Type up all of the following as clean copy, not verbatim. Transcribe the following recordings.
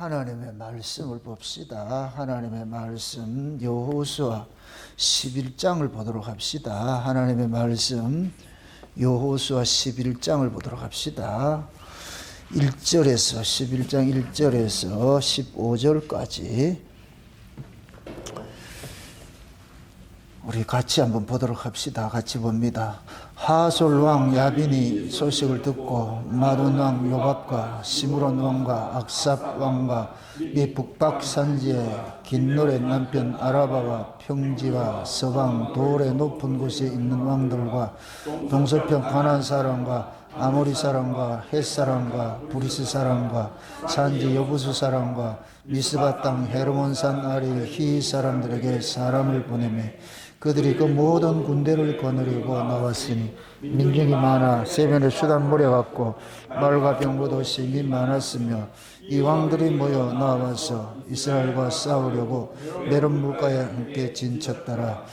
하나님의 말씀을 봅시다. 하나님의 말씀 여호수아 11장을 보도록 합시다. 하나님의 말씀 여호수아 11장을 보도록 합시다. 1절에서 11장 1절에서 15절까지 우리 같이 한번 보도록 합시다. 같이 봅니다. 하솔 왕 야빈이 소식을 듣고 마돈 왕 요밥과 시므론 왕과 악삽 왕과 이 북박 산지의 긴노래 남편 아라바와 평지와 서방 돌의 높은 곳에 있는 왕들과 동서편 가나안 사람과 아모리 사람과 헷 사람과 브리스 사람과 산지 여부수 사람과 미스바 땅 헤르몬 산 아래 히 사람들에게 사람을 보내매 그들이 그 모든 군대를 거느리고 나왔으니 민중이 많아 세변에 수단 몰려갔고 말과 병거도 심히 많았으며 이 왕들이 모여 나와서 이스라엘과 싸우려고 메론 물가에 함께 진쳤더라.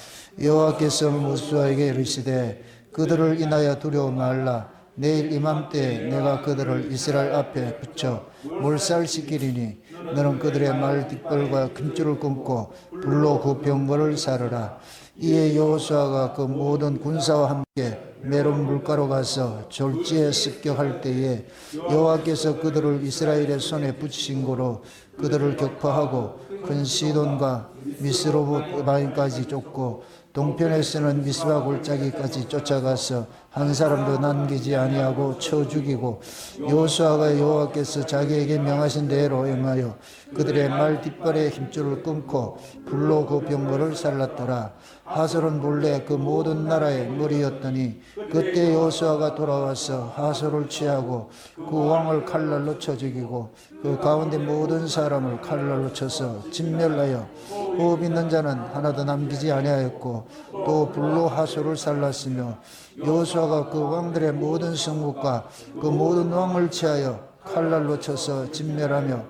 여호와께서 모수아에게 이르시되 그들을 인하여 두려워 말라. 내일 이맘때 내가 그들을 이스라엘 앞에 붙여 몰살시키리니 너는 그들의 말 뒷벌과 금줄을 끊고 불로 그 병거를 사르라. 이에 여호수아가 그 모든 군사와 함께 메론 물가로 가서 졸지에 습격할 때에 여호와께서 그들을 이스라엘의 손에 붙이신 고로 그들을 격파하고 큰 시돈과 미스로봇바임까지 쫓고 동편에서는 미스바 골짜기까지 쫓아가서 한 사람도 남기지 아니하고 쳐 죽이고 여호수아가 여호와께서 자기에게 명하신 대로 행하여 그들의 말 뒷발의 힘줄을 끊고 불로 그 병거를 살랐더라. 하솔은 본래 그 모든 나라의 머리였더니 그때 여호수아가 돌아와서 하솔을 취하고 그 왕을 칼날로 쳐 죽이고 그 가운데 모든 사람을 칼날로 쳐서 진멸하여 호흡 있는 자는 하나도 남기지 아니하였고 또 불로 하솔을 살랐으며 여호수아가 그 왕들의 모든 성국과 그 모든 왕을 취하여 칼날로 쳐서 진멸하며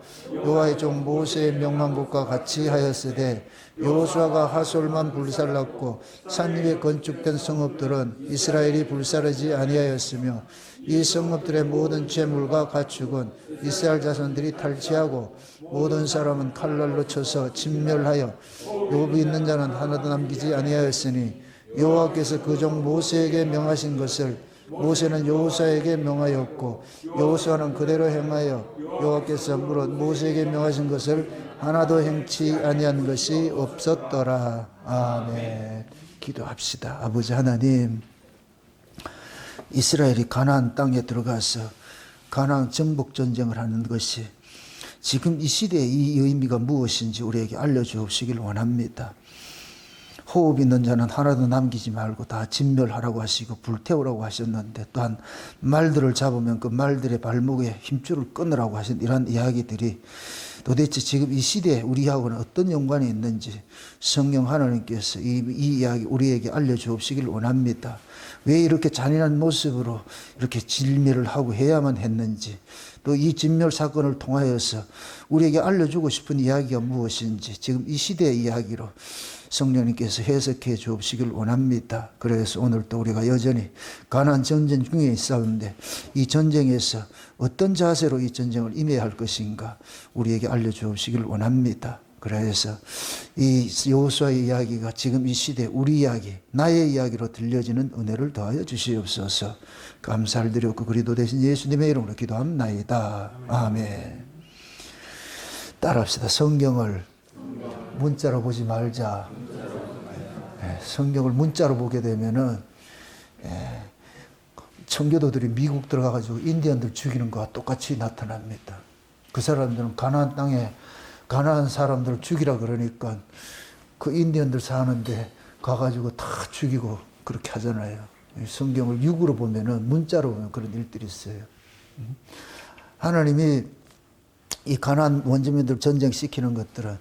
여호와의 종 모세의 명한 것과 같이 하였으되 여호수아가 하솔만 불살랐고 산 위에 건축된 성읍들은 이스라엘이 불사르지 아니하였으며 이 성읍들의 모든 재물과 가축은 이스라엘 자손들이 탈취하고 모든 사람은 칼날로 쳐서 진멸하여 호흡이 있는 자는 하나도 남기지 아니하였으니 여호와께서 그 종 모세에게 명하신 것을 모세는 여호수아에게 명하였고 여호수아는 그대로 행하여 여호와께서 물어 모세에게 명하신 것을 하나도 행치 아니한 것이 없었더라. 아멘. 기도합시다. 아버지 하나님, 이스라엘이 가나안 땅에 들어가서 가나안 정복 전쟁을 하는 것이 지금 이 시대의 이 의미가 무엇인지 우리에게 알려주시길 원합니다. 호흡 있는 자는 하나도 남기지 말고 다 진멸하라고 하시고 불태우라고 하셨는데, 또한 말들을 잡으면 그 말들의 발목에 힘줄을 끊으라고 하신 이런 이야기들이 도대체 지금 이 시대에 우리하고는 어떤 연관이 있는지 성령 하나님께서 이 이야기 우리에게 알려주시길 원합니다. 왜 이렇게 잔인한 모습으로 이렇게 진멸을 하고 해야만 했는지, 또 이 진멸 사건을 통하여서 우리에게 알려주고 싶은 이야기가 무엇인지 지금 이 시대의 이야기로 성령님께서 해석해 주시길 원합니다. 그래서 오늘 또 우리가 여전히 가나안 전쟁 중에 있었는데 이 전쟁에서 어떤 자세로 이 전쟁을 임해야 할 것인가 우리에게 알려주시길 원합니다. 그래서 이 여호수아의 이야기가 지금 이 시대 우리 이야기, 나의 이야기로 들려지는 은혜를 더하여 주시옵소서. 감사를 드렸고 그리스도 되신 예수님의 이름으로 기도합나이다. 아멘. 따라합시다. 성경을 문자로 보지 말자. 성경을 문자로 보게 되면은 청교도들이 미국 들어가가지고 인디언들 죽이는 것과 똑같이 나타납니다. 그 사람들은 가나안 땅에 가나안 사람들을 죽이라 그러니까 그 인디언들 사는데 가가지고 다 죽이고 그렇게 하잖아요. 성경을 육으로 보면은 문자로 보면 그런 일들이 있어요. 하나님이 이 가나안 원주민들 전쟁시키는 것들은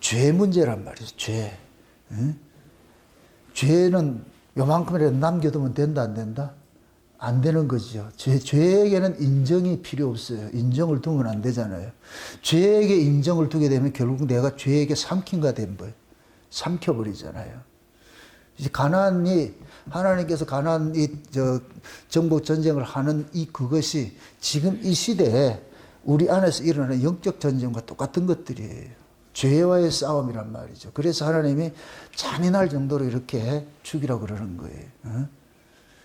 죄 문제란 말이죠. 죄. 죄는 요만큼이라도 남겨두면 된다 안 된다? 안 되는 거죠. 죄에게는 인정이 필요 없어요. 인정을 두면 안 되잖아요. 죄에게 인정을 두게 되면 결국 내가 죄에게 삼킨가 된 거예요. 삼켜버리잖아요. 이제 하나님께서 가나안 정복 전쟁을 하는 그것이 지금 이 시대에 우리 안에서 일어나는 영적 전쟁과 똑같은 것들이에요. 죄와의 싸움이란 말이죠. 그래서 하나님이 잔인할 정도로 이렇게 죽이라고 그러는 거예요.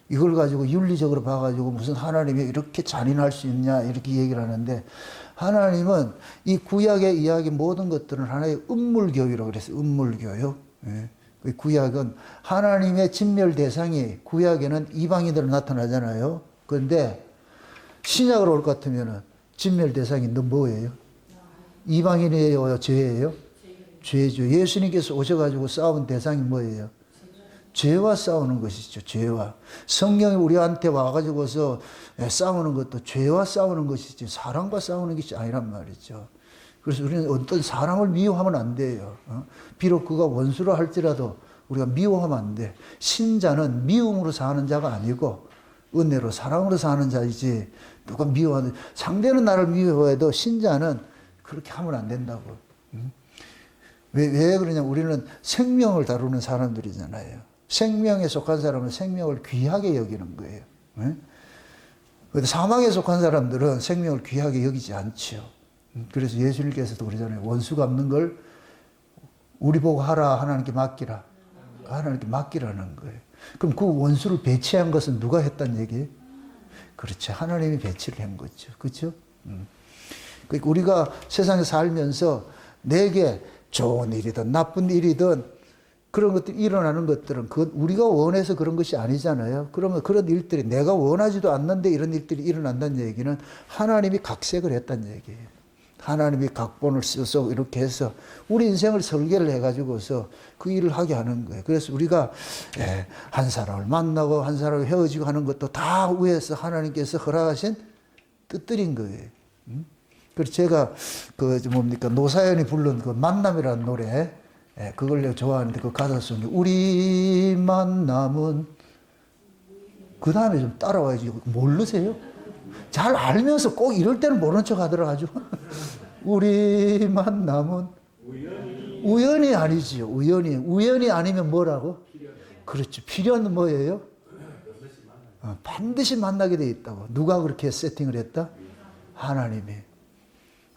이걸 가지고 윤리적으로 봐가지고 무슨 하나님이 이렇게 잔인할 수 있냐 이렇게 얘기를 하는데, 하나님은 이 구약의 이야기 모든 것들은 하나의 음물교육이라고 그랬어요. 음물교육. 구약은 하나님의 진멸 대상이 구약에는 이방인으로 나타나잖아요. 그런데 신약으로 올 것 같으면 진멸 대상이 너 뭐예요? 이방인이에요? 죄예요? 죄죠. 예수님께서 오셔가지고 싸운 대상이 뭐예요? 죄와 싸우는 것이죠. 죄와. 성령이 우리한테 와가지고서 싸우는 것도 죄와 싸우는 것이지 사랑과 싸우는 것이 아니란 말이죠. 그래서 우리는 어떤 사람을 미워하면 안 돼요. 비록 그가 원수라 할지라도 우리가 미워하면 안 돼. 신자는 미움으로 사는 자가 아니고 은혜로 사랑으로 사는 자이지, 누가 미워하는, 상대는 나를 미워해도 신자는 그렇게 하면 안 된다고. 왜 그러냐면 우리는 생명을 다루는 사람들이잖아요. 생명에 속한 사람은 생명을 귀하게 여기는 거예요. 그런데 사망에 속한 사람들은 생명을 귀하게 여기지 않죠. 그래서 예수님께서도 그러잖아요. 원수 갚는 걸 우리 보고 하라, 하나님께 맡기라. 하나님께 맡기라는 거예요. 그럼 그 원수를 배치한 것은 누가 했단 얘기예요? 그렇죠. 하나님이 배치를 한 거죠. 그렇죠? 그러니까 우리가 세상에 살면서 내게 좋은 일이든 나쁜 일이든 그런 것들이 일어나는 것들은 그건 우리가 원해서 그런 것이 아니잖아요. 그러면 그런 일들이 내가 원하지도 않는데 이런 일들이 일어난다는 얘기는 하나님이 각색을 했다는 얘기예요. 하나님이 각본을 써서 이렇게 해서 우리 인생을 설계를 해가지고서 그 일을 하게 하는 거예요. 그래서 우리가 한 사람을 만나고 한 사람을 헤어지고 하는 것도 다 위에서 하나님께서 허락하신 뜻들인 거예요. 그래서 제가 노사연이 부른 그 만남이라는 노래, 그걸 내가 좋아하는데 그 가사 속에 우리 만남은, 그 다음에 좀 따라와야지. 모르세요? 잘 알면서 꼭 이럴 때는 모르는 척 하더라 아주. 우리 만남은 우연이 아니지요. 우연이 아니면 뭐라고? 그렇죠. 필요한 뭐예요? 반드시 만나게 돼 있다고. 누가 그렇게 세팅을 했다? 하나님이.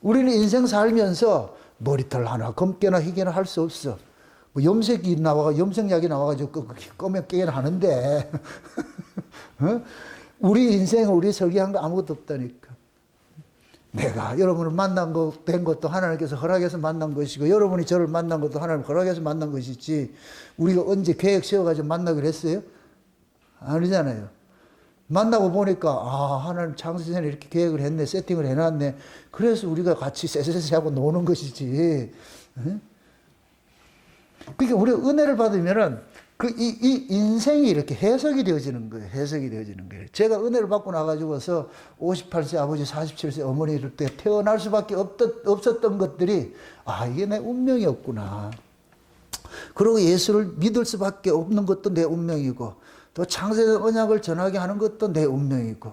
우리는 인생 살면서 머리털 하나 검게나 희게나 할 수 없어. 뭐 염색약이 나와가지고 검게 깨나 하는데 우리 인생을 우리 설계한 거 아무것도 없다니까. 내가 여러분을 된 것도 하나님께서 허락해서 만난 것이고, 여러분이 저를 만난 것도 하나님 허락해서 만난 것이지, 우리가 언제 계획 세워가지고 만나기로 했어요? 아니잖아요. 만나고 보니까, 하나님 창세전에 이렇게 계획을 했네, 세팅을 해놨네. 그래서 우리가 같이 쎄쎄쎄하고 노는 것이지. 그러니까 우리가 은혜를 받으면은 이 인생이 이렇게 해석이 되어지는 거예요. 해석이 되어지는 거예요. 제가 은혜를 받고 나가지고서 58세 아버지, 47세 어머니를 때 태어날 수밖에 없었던 것들이, 이게 내 운명이었구나. 그리고 예수를 믿을 수밖에 없는 것도 내 운명이고, 또 창세전 언약을 전하게 하는 것도 내 운명이고.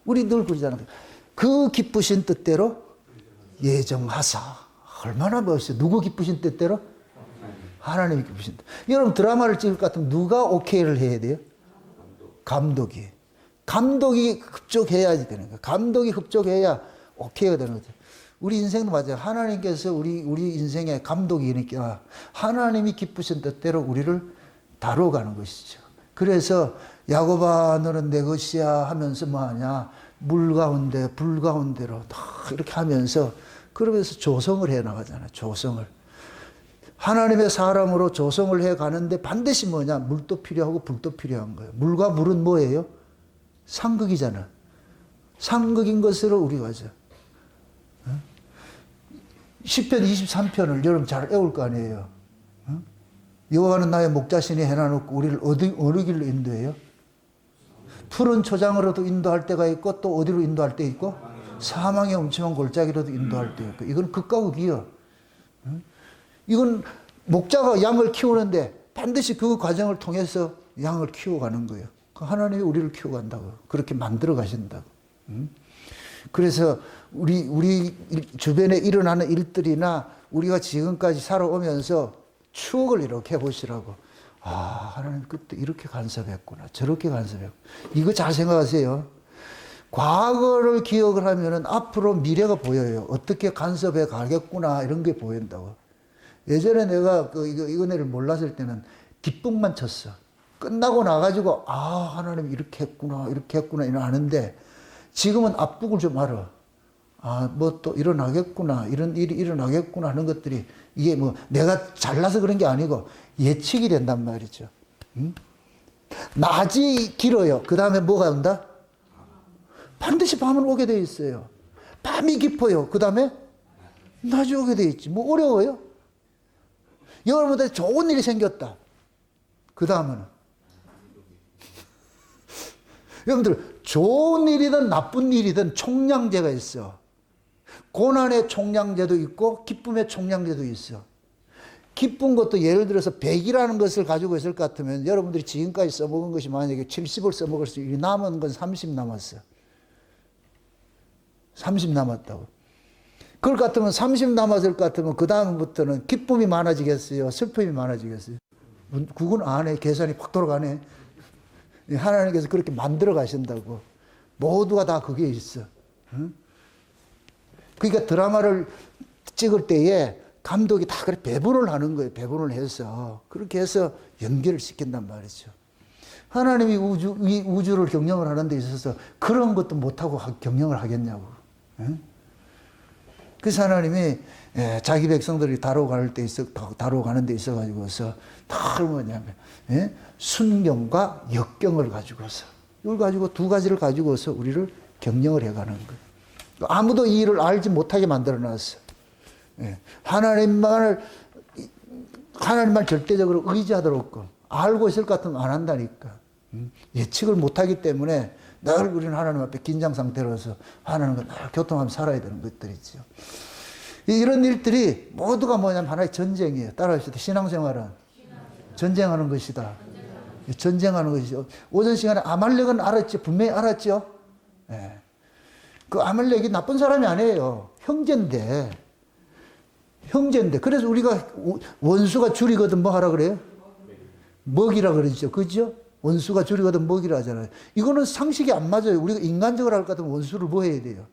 우리 늘 그러잖아요. 그 기쁘신 뜻대로 예정하사. 얼마나 멋있어요. 누구 기쁘신 뜻대로? 하나님이 기쁘신다. 여러분 드라마를 찍을 것 같으면 누가 오케이를 해야 돼요? 감독이. 감독이 흡족해야지 되는 거예요. 감독이 흡족해야 오케이가 되는 거죠. 우리 인생도 맞아요. 하나님께서 우리 인생의 감독이니까 하나님이 기쁘신 뜻대로 우리를 다뤄가는 것이죠. 그래서 야곱아 너는 내 것이야 하면서 뭐하냐, 물 가운데 불 가운데로 다 이렇게 하면서, 그러면서 조성을 해 나가잖아요. 조성을. 하나님의 사람으로 조성을 해 가는데 반드시 뭐냐, 물도 필요하고 불도 필요한 거예요. 물과 물은 뭐예요? 상극이잖아. 상극인 것으로 우리가 하죠. 시편 23편을 여러분 잘 외울 거 아니에요. 여호와는 나의 목자신이 해놔놓고 우리를 어느 길로 인도해요? 푸른 초장으로도 인도할 때가 있고, 또 어디로 인도할 때 있고, 사망의 엄청난 골짜기로도 인도할 때 있고. 이건 극과 극이요. 이건 목자가 양을 키우는데 반드시 그 과정을 통해서 양을 키워가는 거예요. 하나님이 우리를 키워간다고. 그렇게 만들어 가신다고. 그래서 우리 주변에 일어나는 일들이나 우리가 지금까지 살아오면서 추억을 이렇게 해보시라고. 하나님 그때 이렇게 간섭했구나. 저렇게 간섭했구나. 이거 잘 생각하세요. 과거를 기억을 하면은 앞으로 미래가 보여요. 어떻게 간섭해 가겠구나 이런 게 보인다고. 예전에 내가 이 은혜를 몰랐을 때는 뒷북만 쳤어. 끝나고 나가지고 하나님 이렇게 했구나 이런 아는데 지금은 앞북을 좀 알아. 뭐 또 일어나겠구나 이런 일이 일어나겠구나 하는 것들이 이게 뭐 내가 잘나서 그런 게 아니고 예측이 된단 말이죠. 낮이 길어요. 그 다음에 뭐가 온다? 반드시 밤은 오게 돼 있어요. 밤이 깊어요. 그 다음에 낮이 오게 돼 있지. 뭐 어려워요? 여러분들 좋은 일이 생겼다. 그 다음은 여러분들 좋은 일이든 나쁜 일이든 총량제가 있어. 고난의 총량제도 있고 기쁨의 총량제도 있어. 기쁜 것도 예를 들어서 100이라는 것을 가지고 있을 것 같으면 여러분들이 지금까지 써먹은 것이 만약에 70을 써먹을 수 있고 남은 건 30 남았어. 30 남았다고. 그럴 것 같으면 30 남았을 것 같으면 그 다음부터는 기쁨이 많아지겠어요? 슬픔이 많아지겠어요? 그건 안 해. 계산이 확 돌아가네. 하나님께서 그렇게 만들어 가신다고. 모두가 다 그게 있어. 응? 그러니까 드라마를 찍을 때에 감독이 다 그렇게 배분을 하는 거예요. 배분을 해서. 그렇게 해서 연결을 시킨단 말이죠. 하나님이 이 우주를 경영을 하는 데 있어서 그런 것도 못하고 경영을 하겠냐고. 응? 그래서 하나님이 자기 백성들이 다뤄가는 데 있어가지고서 다 뭐냐면 순경과 역경을 가지고서 이걸 가지고 두 가지를 가지고서 우리를 경영을 해가는 거예요. 아무도 이 일을 알지 못하게 만들어놨어. 하나님만 절대적으로 의지하도록 알고 있을 것 같으면 안 한다니까. 예측을 못하기 때문에 늘 우리는 하나님 앞에 긴장 상태로서 하나님과 늘 교통하며 살아야 되는 것들이죠. 이런 일들이 모두가 뭐냐면 하나의 전쟁이에요. 따라합시다. 신앙생활은 전쟁하는 것이다. 전쟁하는 것이죠. 오전 시간에 아말렉은 알았죠. 분명히 알았죠. 그 아말렉이 나쁜 사람이 아니에요. 형제인데. 그래서 우리가 원수가 줄이거든 뭐 하라 그래요? 먹이라 그러죠. 그죠? 원수가 줄이거든 먹이라 하잖아요. 이거는 상식이 안 맞아요. 우리가 인간적으로 할 것 같으면 원수를 뭐 해야 돼요?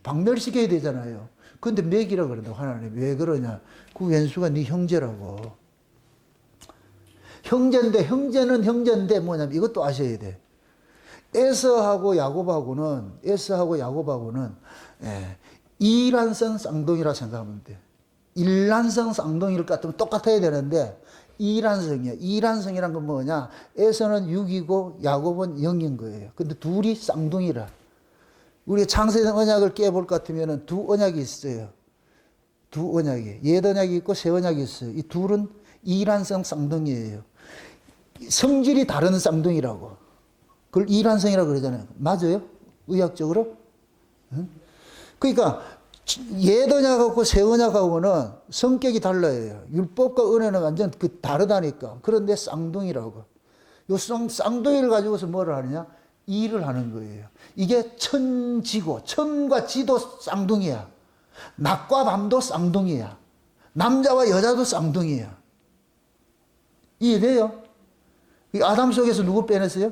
박멸시켜야 되잖아요. 그런데 먹이라 그런다고 하나님. 왜 그러냐? 그 왼수가 네 형제라고. 형제는 뭐냐면 이것도 아셔야 돼. 에서하고 야곱하고는 이란성 쌍둥이라 생각하면 돼. 일란성 쌍둥이를 같으면 똑같아야 되는데 이란성이야. 이란성이란 건 뭐냐? 에서는 6이고 야곱은 0인 거예요. 근데 둘이 쌍둥이라. 우리가 창세기 언약을 깨볼 것 같으면 두 언약이 있어요. 두 언약이. 옛 언약이 있고 새 언약이 있어요. 이 둘은 이란성 쌍둥이에요. 성질이 다른 쌍둥이라고. 그걸 이란성이라고 그러잖아요. 맞아요? 의학적으로? 응? 그러니까 옛 언약하고 새 언약하고는 성격이 달라요. 율법과 은혜는 완전 다르다니까. 그런데 쌍둥이라고. 요 쌍둥이를 가지고서 뭐를 하느냐? 일을 하는 거예요. 이게 천지고, 천과 지도 쌍둥이야. 낮과 밤도 쌍둥이야. 남자와 여자도 쌍둥이야. 이해돼요? 아담 속에서 누구 빼냈어요?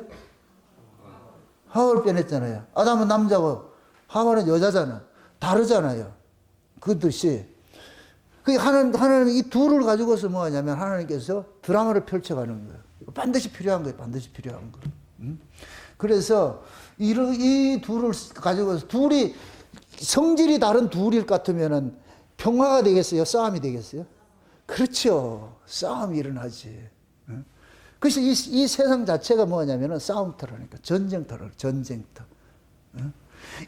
하와를 빼냈잖아요. 아담은 남자고 하와는 여자잖아. 다르잖아요. 그듯이. 하나님 이 둘을 가지고서 뭐 하냐면 하나님께서 드라마를 펼쳐가는 거예요. 반드시 필요한 거예요. 반드시 필요한 거. 그래서 이 둘을 가지고서 둘이 성질이 다른 둘일 것 같으면은 평화가 되겠어요? 싸움이 되겠어요? 그렇죠. 싸움이 일어나지. 그래서 이 세상 자체가 뭐냐면은 싸움터라니까. 전쟁터.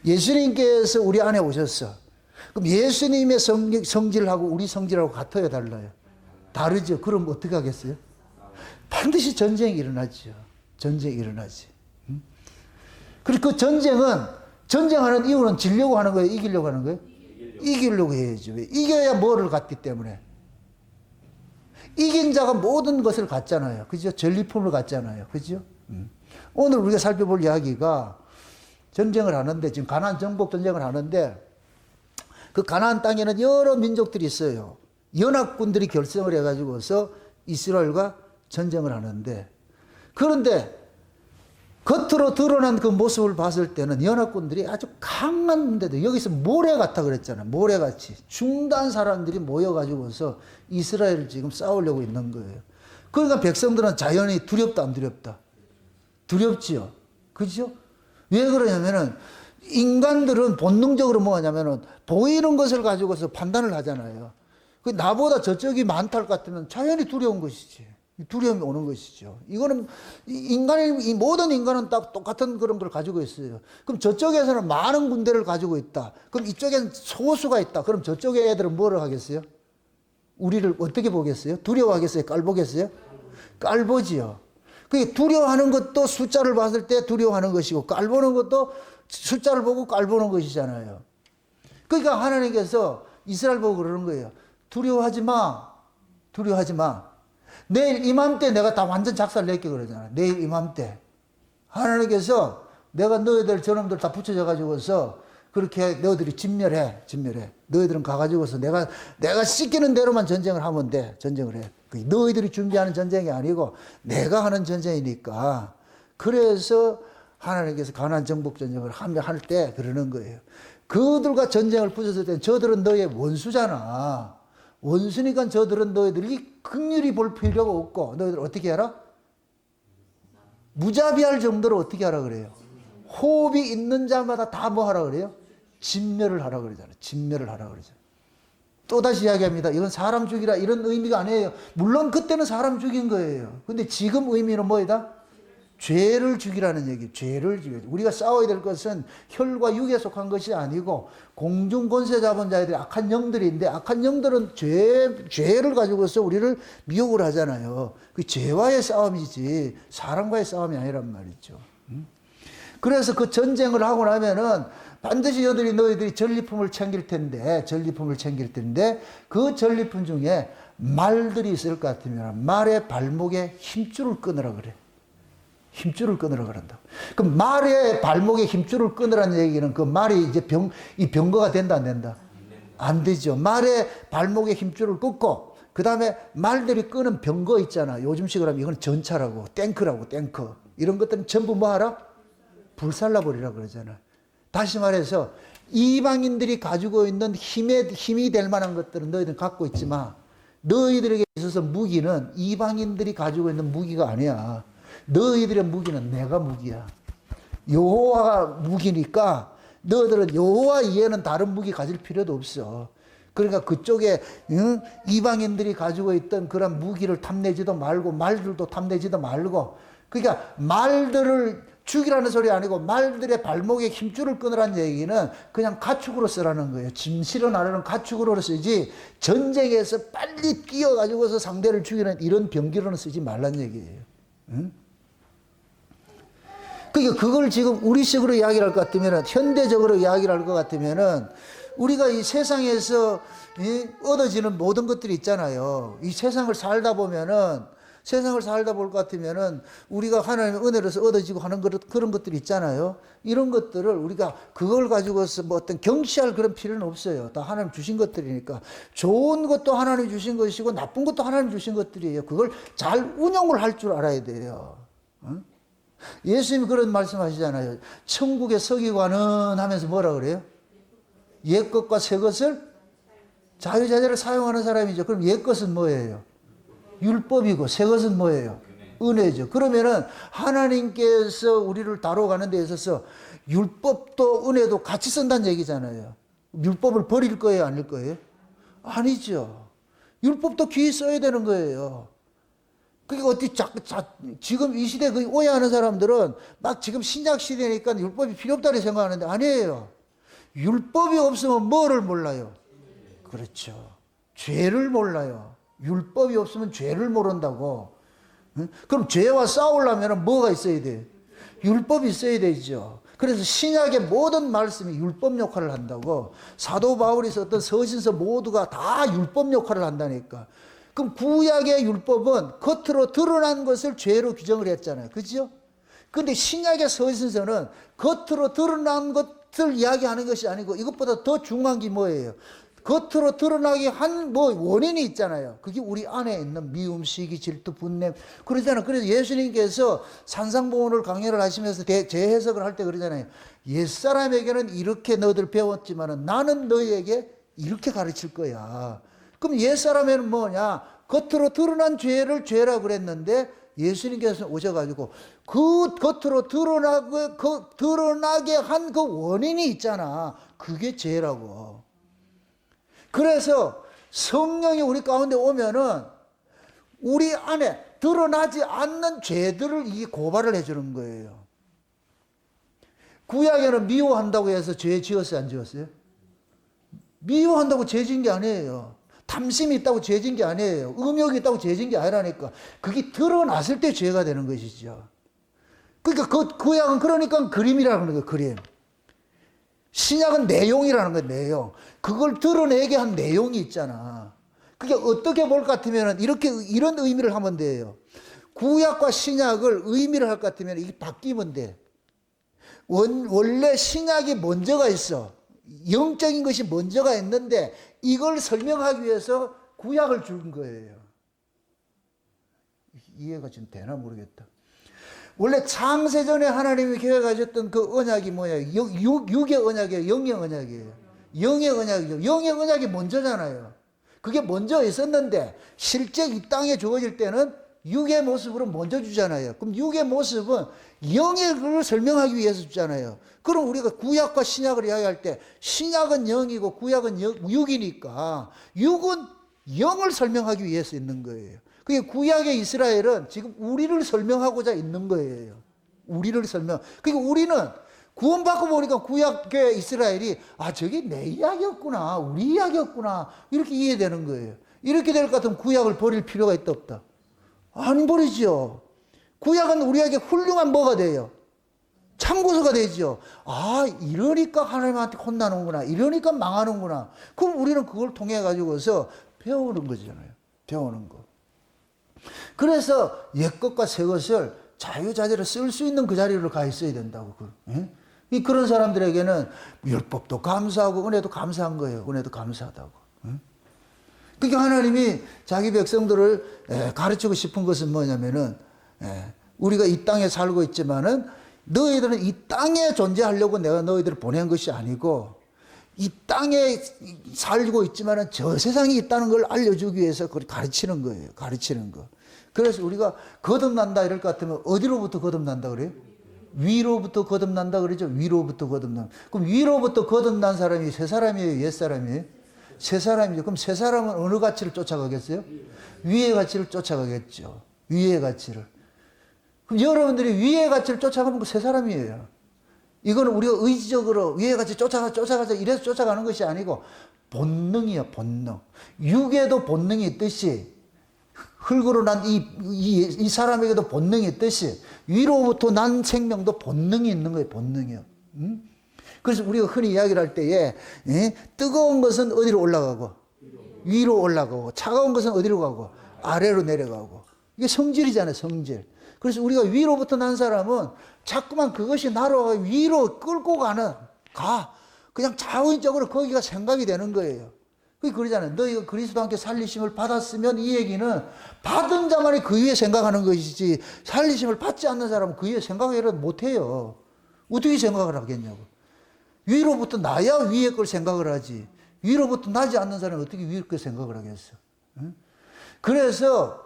예수님께서 우리 안에 오셨어. 그럼 예수님의 성질하고 우리 성질하고 같아요, 달라요? 다르죠. 그럼 어떻게 하겠어요? 반드시 전쟁이 일어나죠. 전쟁이 일어나지. 그리고 그 전쟁하는 이유는 지려고 하는 거예요? 이기려고 하는 거예요? 이기려고 해야죠. 왜? 이겨야 뭐를 갖기 때문에. 이긴 자가 모든 것을 갖잖아요. 그죠? 전리품을 갖잖아요. 그죠? 오늘 우리가 살펴볼 이야기가 전쟁을 하는데, 지금 가나안 정복 전쟁을 하는데, 그 가나안 땅에는 여러 민족들이 있어요. 연합군들이 결성을 해가지고서 이스라엘과 전쟁을 하는데, 그런데 겉으로 드러난 그 모습을 봤을 때는 연합군들이 아주 강한데도 여기서 모래 같아 그랬잖아. 모래같이 중단 사람들이 모여가지고서 이스라엘을 지금 싸우려고 있는 거예요. 그러니까 백성들은 자연히 두렵다 안 두렵다? 두렵지요. 그죠? 왜 그러냐면은 인간들은 본능적으로 뭐냐면은 보이는 것을 가지고서 판단을 하잖아요. 그 나보다 저쪽이 많다 할 것 같으면 자연히 두려운 것이지. 두려움이 오는 것이죠. 이거는 이 모든 인간은 딱 똑같은 그런 걸 가지고 있어요. 그럼 저쪽에서는 많은 군대를 가지고 있다. 그럼 이쪽엔 소수가 있다. 그럼 저쪽의 애들은 뭐를 하겠어요? 우리를 어떻게 보겠어요? 두려워하겠어요? 깔보겠어요? 깔보지요. 그게 두려워하는 것도 숫자를 봤을 때 두려워하는 것이고 깔보는 것도 숫자를 보고 깔보는 것이잖아요. 그러니까 하나님께서 이스라엘 보고 그러는 거예요. 두려워하지 마. 두려워하지 마. 내일 이맘때 내가 다 완전 작살 낼게 그러잖아. 내일 이맘때. 하나님께서 내가 너희들 저놈들 다 붙여져 가지고서 그렇게 너희들이 진멸해. 너희들은 가가지고서 내가 시키는 대로만 전쟁을 하면 돼. 전쟁을 해. 너희들이 준비하는 전쟁이 아니고 내가 하는 전쟁이니까. 그래서 하나님께서 가나안 정복 전쟁을 할 때 그러는 거예요. 그들과 전쟁을 붙였을 때 저들은 너의 원수잖아. 원수니까 저들은 너희들이 긍휼히 볼 필요가 없고 너희들 어떻게 하라? 무자비할 정도로 어떻게 하라 그래요? 호흡이 있는 자마다 다 뭐 하라 그래요? 진멸을 하라 그러잖아요. 진멸을 하라 그러잖아요. 또다시 이야기합니다. 이건 사람 죽이라 이런 의미가 아니에요. 물론 그때는 사람 죽인 거예요. 근데 지금 의미는 뭐이다? 죄를 죽이라는 얘기. 죄를 죽여. 우리가 싸워야 될 것은 혈과 육에 속한 것이 아니고 공중 권세 잡은 자들이 악한 영들인데 악한 영들은 죄를 가지고서 우리를 미혹을 하잖아요. 그 죄와의 싸움이지 사람과의 싸움이 아니란 말이죠. 그래서 그 전쟁을 하고 나면은 반드시 너희들이 전리품을 챙길 텐데 그 전리품 중에 말들이 있을 것 같으면 말의 발목에 힘줄을 끊으라 그래. 힘줄을 끊으라 그런다. 그럼 말의 발목에 힘줄을 끊으라는 얘기는 그 말이 이제 이 병거가 된다 안 된다? 안 되죠. 말의 발목에 힘줄을 끊고 그 다음에 말들이 끄는 병거 있잖아. 요즘식으로 하면 이건 전차라고 탱크라고 탱크. 이런 것들은 전부 뭐 하라? 불살라 버리라 그러잖아. 다시 말해서 이방인들이 가지고 있는 힘이 될 만한 것들은 너희들 갖고 있지만 너희들에게 있어서 무기는 이방인들이 가지고 있는 무기가 아니야. 너희들의 무기는 내가 무기야. 여호와가 무기니까 너희들은 여호와 이외에는 다른 무기 가질 필요도 없어. 그러니까 그쪽에 이방인들이 가지고 있던 그런 무기를 탐내지도 말고 말들도 탐내지도 말고 그러니까 말들을 죽이라는 소리 아니고 말들의 발목에 힘줄을 끊으라는 얘기는 그냥 가축으로 쓰라는 거예요. 짐 실어 나르는 가축으로 쓰지 전쟁에서 빨리 뛰어가지고서 상대를 죽이는 이런 병기로는 쓰지 말란 얘기예요. 응? 그러니까 그걸 지금 우리식으로 이야기를 할 것 같으면 현대적으로 이야기를 할 것 같으면은 우리가 이 세상에서 얻어지는 모든 것들이 있잖아요. 이 세상을 살다 보면은 세상을 살다 볼 것 같으면은 우리가 하나님의 은혜로서 얻어지고 하는 그런 것들이 있잖아요. 이런 것들을 우리가 그걸 가지고서 뭐 어떤 경시할 그런 필요는 없어요. 다 하나님 주신 것들이니까. 좋은 것도 하나님 주신 것이고 나쁜 것도 하나님 주신 것들이에요. 그걸 잘 운용을 할 줄 알아야 돼요. 응? 예수님이 그런 말씀 하시잖아요. 천국의 서기관은 하면서 뭐라 그래요? 옛 것과 새 것을 자유자재를 사용하는 사람이죠. 그럼 옛 것은 뭐예요? 율법이고 새 것은 뭐예요? 은혜죠. 그러면은 하나님께서 우리를 다뤄가는 데 있어서 율법도 은혜도 같이 쓴다는 얘기잖아요. 율법을 버릴 거예요? 아닐 거예요? 아니죠. 율법도 귀히 써야 되는 거예요. 그게 어떻게 지금 이 시대에 오해하는 사람들은 막 지금 신약 시대니까 율법이 필요 없다고 생각하는데 아니에요. 율법이 없으면 뭐를 몰라요? 그렇죠. 죄를 몰라요. 율법이 없으면 죄를 모른다고. 그럼 죄와 싸우려면 뭐가 있어야 돼? 율법이 있어야 되죠. 그래서 신약의 모든 말씀이 율법 역할을 한다고. 사도 바울이 썼던 서신서 모두가 다 율법 역할을 한다니까. 그럼 구약의 율법은 겉으로 드러난 것을 죄로 규정을 했잖아요. 그죠? 근데 신약의 서신서는 겉으로 드러난 것을 이야기하는 것이 아니고 이것보다 더 중요한 게 뭐예요? 겉으로 드러나게 한 뭐 원인이 있잖아요. 그게 우리 안에 있는 미움, 시기, 질투, 분냄 그러잖아요. 그래서 예수님께서 산상보훈을 강연을 하시면서 재해석을 할 때 그러잖아요. 옛사람에게는 이렇게 너희들 배웠지만 나는 너희에게 이렇게 가르칠 거야. 그럼 옛사람에는 뭐냐? 겉으로 드러난 죄를 죄라고 그랬는데 예수님께서 오셔가지고 그 겉으로 드러나게 한 그 원인이 있잖아. 그게 죄라고. 그래서 성령이 우리 가운데 오면은 우리 안에 드러나지 않는 죄들을 이 고발을 해주는 거예요. 구약에는 미워한다고 해서 죄 지었어요, 안 지었어요? 미워한다고 죄 지은 게 아니에요. 탐심이 있다고 죄 지은 게 아니에요. 음욕이 있다고 죄 지은 게 아니라니까. 그게 드러났을 때 죄가 되는 것이죠. 그러니까 그 구약은 그러니까 그림이라는 거예요, 그림. 신약은 내용이라는 거예요, 내용. 그걸 드러내게 한 내용이 있잖아. 그게 어떻게 볼 것 같으면 이런 의미를 하면 돼요. 구약과 신약을 의미를 할 것 같으면 이게 바뀌면 돼. 원래 신약이 먼저가 있어. 영적인 것이 먼저가 있는데 이걸 설명하기 위해서 구약을 준 거예요. 이해가 지금 되나 모르겠다. 원래 창세전에 하나님이 계획하셨던 그 언약이 뭐야? 육의 언약이에요? 영의 언약이에요? 영의 언약이죠. 영의 언약이 먼저잖아요. 그게 먼저 있었는데 실제 이 땅에 주어질 때는 육의 모습으로 먼저 주잖아요. 그럼 육의 모습은 영의 걸 설명하기 위해서 주잖아요. 그럼 우리가 구약과 신약을 이야기할 때 신약은 영이고 구약은 육이니까 육은 영을 설명하기 위해서 있는 거예요. 그게 구약의 이스라엘은 지금 우리를 설명하고자 있는 거예요. 우리를 설명. 그러니까 우리는 구원받고 보니까 구약의 이스라엘이 저게 내 이야기였구나. 우리 이야기였구나. 이렇게 이해되는 거예요. 이렇게 될 것 같으면 구약을 버릴 필요가 있다 없다? 안 버리죠. 구약은 우리에게 훌륭한 뭐가 돼요? 참고서가 되죠. 이러니까 하나님한테 혼나는구나. 이러니까 망하는구나. 그럼 우리는 그걸 통해 가지고서 배우는 거잖아요. 배우는 거. 그래서 옛것과 새것을 자유자재로 쓸 수 있는 그 자리로 가 있어야 된다고. 그런 사람들에게는 율법도 감사하고 은혜도 감사한 거예요. 은혜도 감사하다고. 그러니까 하나님이 자기 백성들을 가르치고 싶은 것은 뭐냐면은 우리가 이 땅에 살고 있지만은 너희들은 이 땅에 존재하려고 내가 너희들을 보낸 것이 아니고 이 땅에 살고 있지만은 저 세상에 있다는 걸 알려주기 위해서 그걸 가르치는 거예요. 가르치는 거. 그래서 우리가 거듭난다 이럴 것 같으면 어디로부터 거듭난다 그래요? 위로부터 거듭난다 그러죠? 위로부터 거듭난. 그럼 위로부터 거듭난 사람이 새 사람이에요? 옛 사람이에요? 새 사람이죠. 그럼 새 사람은 어느 가치를 쫓아가겠어요? 위의 가치를 쫓아가겠죠. 위의 가치를. 그럼 여러분들이 위의 가치를 쫓아가면 그 새 사람이에요. 이거는 우리가 의지적으로 위의 가치 쫓아가자 이래서 쫓아가는 것이 아니고 본능이에요. 본능. 육에도 본능이 있듯이 흙으로 난 이 사람에게도 본능이 있듯이 위로부터 난 생명도 본능이 있는 거예요. 본능이요. 그래서 우리가 흔히 이야기를 할 때에 뜨거운 것은 어디로 올라가고 위로 올라가고 차가운 것은 어디로 가고 아래로 내려가고 이게 성질이잖아요. 성질. 그래서 우리가 위로부터 난 사람은 자꾸만 그것이 나로 위로 끌고 그냥 자원적으로 거기가 생각이 되는 거예요. 그러잖아요. 너희가 그리스도와 함께 살리심을 받았으면 이 얘기는 받은 자만이 그 위에 생각하는 것이지 살리심을 받지 않는 사람은 그 위에 생각을 못해요. 어떻게 생각을 하겠냐고. 위로부터 나야 위에 걸 생각을 하지. 위로부터 나지 않는 사람은 어떻게 위에 걸 생각을 하겠어. 그래서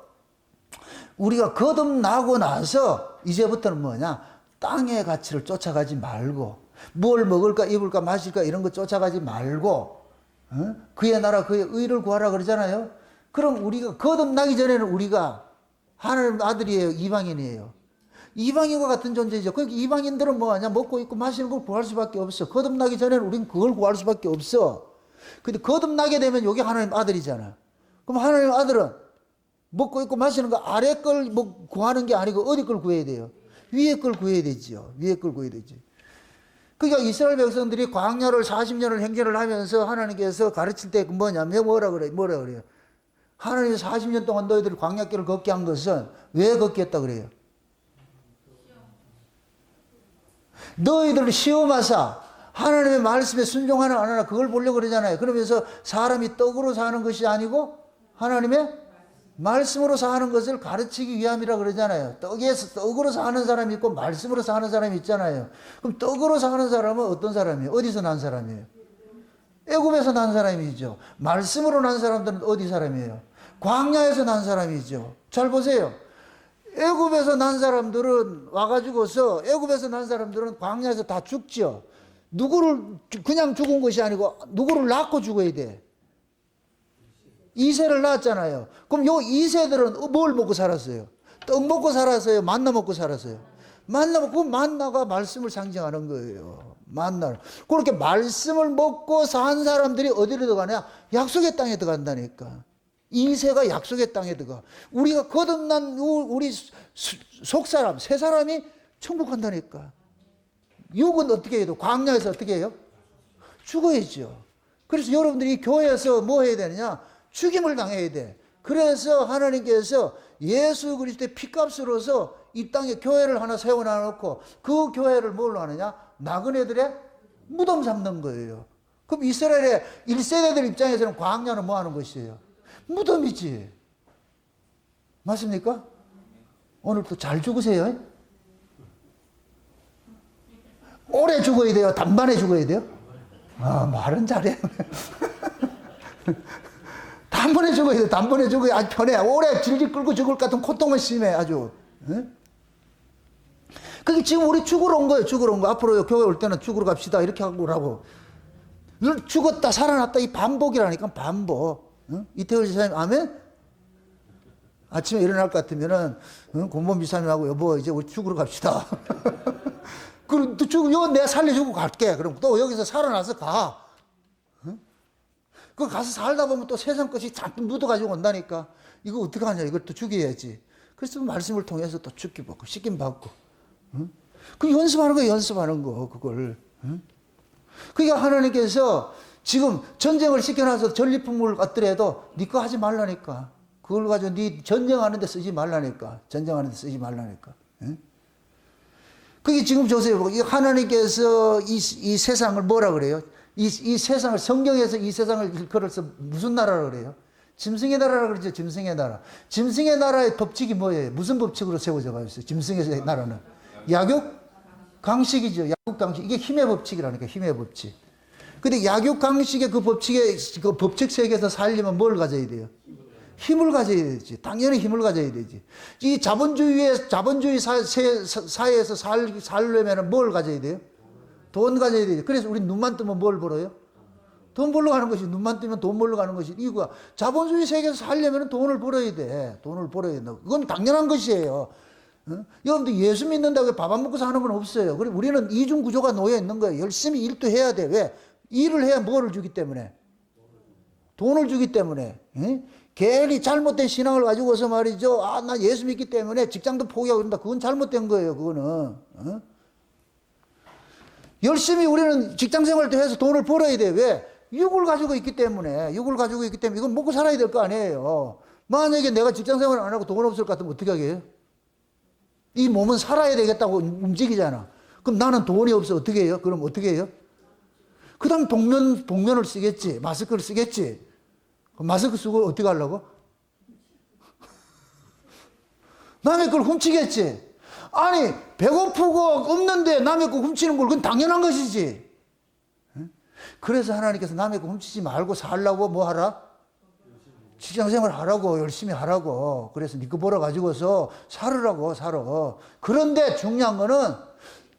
우리가 거듭나고 나서 이제부터는 뭐냐. 땅의 가치를 쫓아가지 말고 뭘 먹을까 입을까 마실까 이런 거 쫓아가지 말고 그의 나라 그의 의를 구하라 그러잖아요. 그럼 우리가 거듭나기 전에는 우리가 하나님 아들이에요? 이방인이에요? 이방인과 같은 존재죠. 그러니까 이방인들은 뭐하냐? 먹고 입고 마시는 걸 구할 수밖에 없어. 거듭나기 전에는 우리는 그걸 구할 수밖에 없어. 근데 거듭나게 되면 이게 하나님 아들이잖아. 그럼 하나님 아들은 먹고 입고 마시는 거 아래 걸 뭐 구하는 게 아니고 어디 걸 구해야 돼요? 위에 걸 구해야 되죠. 위에 걸 구해야 되지. 그러니까 이스라엘 백성들이 광야를 40년을 행진을 하면서 하나님께서 가르칠 때 뭐냐면 뭐라 그래요? 하나님이 40년 동안 너희들 광야길을 걷게 한 것은 왜 걷게 했다 그래요? 너희들을 시험하사 하나님의 말씀에 순종하나 안 하나 그걸 보려고 그러잖아요. 그러면서 사람이 떡으로 사는 것이 아니고 하나님의 말씀으로 사는 것을 가르치기 위함이라 그러잖아요. 떡으로 사는 사람이 있고 말씀으로 사는 사람이 있잖아요. 그럼 떡으로 사는 사람은 어떤 사람이에요? 어디서 난 사람이에요? 애굽에서 난 사람이죠. 말씀으로 난 사람들은 어디 사람이에요? 광야에서 난 사람이죠. 잘 보세요. 애굽에서 난 사람들은 와가지고서 애굽에서 난 사람들은 광야에서 다 죽죠. 누구를 그냥 죽은 것이 아니고 누구를 낳고 죽어야 돼. 이세를 낳았잖아요. 그럼 요 이세들은 뭘 먹고 살았어요? 떡 먹고 살았어요? 만나 먹고 살았어요? 만나 먹고, 만나가 말씀을 상징하는 거예요. 만나. 그렇게 말씀을 먹고 산 사람들이 어디로 들어가냐? 약속의 땅에 들어간다니까. 이세가 약속의 땅에 들어가. 우리가 거듭난 우리 속사람, 새 사람이 천국 간다니까. 육은 어떻게 해도 광야에서 어떻게 해요? 죽어야죠. 그래서 여러분들이 교회에서 뭐 해야 되느냐? 죽임을 당해야 돼. 그래서 하나님께서 예수 그리스도의 피값으로서 이 땅에 교회를 하나 세워놔놓고 그 교회를 뭘로 하느냐? 나그네들의 무덤 삼는 거예요. 그럼 이스라엘의 1세대들 입장에서는 광야는 뭐 하는 것이에요? 무덤이지. 맞습니까? 오늘 또 잘 죽으세요. 오래 죽어야 돼요? 단번에 죽어야 돼요? 아, 말은 잘해. 단번에 죽어야 돼. 단번에 죽어야 아주 편해. 오래 질질 끌고 죽을 것 같은 고통은 심해. 아주. 그게 지금 우리 죽으러 온 거예요. 죽으러 온 거. 앞으로 교회 올 때는 죽으러 갑시다. 이렇게 하고 오라고. 죽었다 살아났다 이 반복이라니까. 반복. 이태원 지사님 아멘? 아침에 일어날 것 같으면은 공범 지사님하고 여보 이제 우리 죽으러 갑시다. 그럼 또 죽으면 내가 살려주고 갈게. 그럼 또 여기서 살아나서 가. 그 가서 살다 보면 또 세상 것이 잔뜩 묻어가지고 온다니까. 이거 어떻게 하냐. 이걸 또 죽여야지. 그래서 말씀을 통해서 또 죽기 받고 씻김 받고. 그 연습하는 거예요. 연습하는 거 그걸. 그러니까 하나님께서 지금 전쟁을 시켜놔서 전리품을 갖더라도 네 거 하지 말라니까. 그걸 가지고 네 전쟁하는 데 쓰지 말라니까. 전쟁하는 데 쓰지 말라니까. 그게 지금 보세요. 하나님께서 이 세상을 뭐라 그래요? 이 세상을, 성경에서 이 세상을 일컬어서 무슨 나라라 그래요? 짐승의 나라라 그러죠. 짐승의 나라. 짐승의 나라의 법칙이 뭐예요? 무슨 법칙으로 세워져 있어요? 짐승의 나라는 약육 강식이죠. 약육 강식. 이게 힘의 법칙이라니까. 힘의 법칙. 근데 약육 강식의 그 법칙 세계에서 살려면 뭘 가져야 돼요? 힘을 가져야 되지. 당연히 힘을 가져야 되지. 이 자본주의 사회에서 살려면 뭘 가져야 돼요? 돈 가져야 되지. 그래서 우리 눈만 뜨면 뭘 벌어요? 돈 벌러 가는 것이. 눈만 뜨면 돈 벌러 가는 것이. 이거야. 자본주의 세계에서 살려면 돈을 벌어야 돼. 돈을 벌어야 돼. 그건 당연한 것이에요. 여러분들 예수 믿는다고 밥 안 먹고 사는 건 없어요. 그리고 우리는 이중 구조가 놓여 있는 거예요. 열심히 일도 해야 돼. 왜? 일을 해야 뭐를 주기 때문에? 돈을 주기 때문에. 괜히 잘못된 신앙을 가지고서 말이죠. 아, 나 예수 믿기 때문에 직장도 포기하고 그런다. 그건 잘못된 거예요. 그거는. 열심히 우리는 직장 생활도 해서 돈을 벌어야 돼. 왜? 육을 가지고 있기 때문에. 육을 가지고 있기 때문에 이건 먹고 살아야 될 거 아니에요. 만약에 내가 직장 생활 안 하고 돈 없을 것 같으면 어떻게 하게? 이 몸은 살아야 되겠다고 움직이잖아. 그럼 나는 돈이 없어. 어떻게 해요? 그럼 어떻게 해요? 그 다음 복면을 쓰겠지. 마스크를 쓰겠지. 마스크 쓰고 어떻게 하려고? 남의 걸 훔치겠지. 아니 배고프고 없는데 남의 거 훔치는 걸 그건 당연한 것이지. 그래서 하나님께서 남의 거 훔치지 말고 살라고 뭐 하라? 직장생활 하라고 열심히 하라고. 그래서 네 거 벌어가지고서 살으라고 살아. 그런데 중요한 거는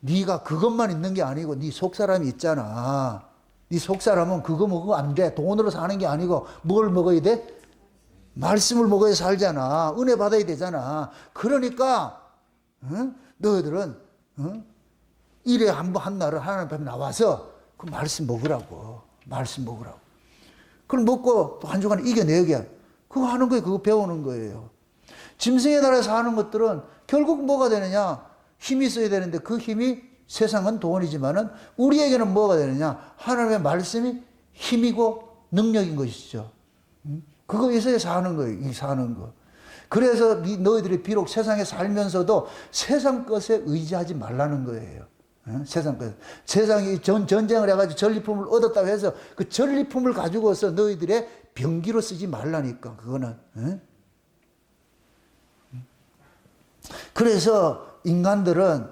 네가 그것만 있는 게 아니고 네 속사람이 있잖아. 네 속사람은 그거 먹으면 안 돼. 돈으로 사는 게 아니고 뭘 먹어야 돼? 말씀을 먹어야 살잖아. 은혜 받아야 되잖아. 그러니까 너희들은 일에 한 날을 하나님 앞에 나와서 그 말씀 먹으라고. 말씀 먹으라고. 그걸 먹고 또 한 주간 이겨내게. 그거 하는 거예요. 그거 배우는 거예요. 짐승의 나라에서 하는 것들은 결국 뭐가 되느냐? 힘이 있어야 되는데 그 힘이 세상은 돈이지만은 우리에게는 뭐가 되느냐? 하나님의 말씀이 힘이고 능력인 것이죠. 그거에서 사는 거예요. 이 사는 거. 그래서 너희들이 비록 세상에 살면서도 세상 것에 의지하지 말라는 거예요. 세상 것. 세상이 전쟁을 해가지고 전리품을 얻었다고 해서 그 전리품을 가지고서 너희들의 병기로 쓰지 말라니까, 그거는. 그래서 인간들은,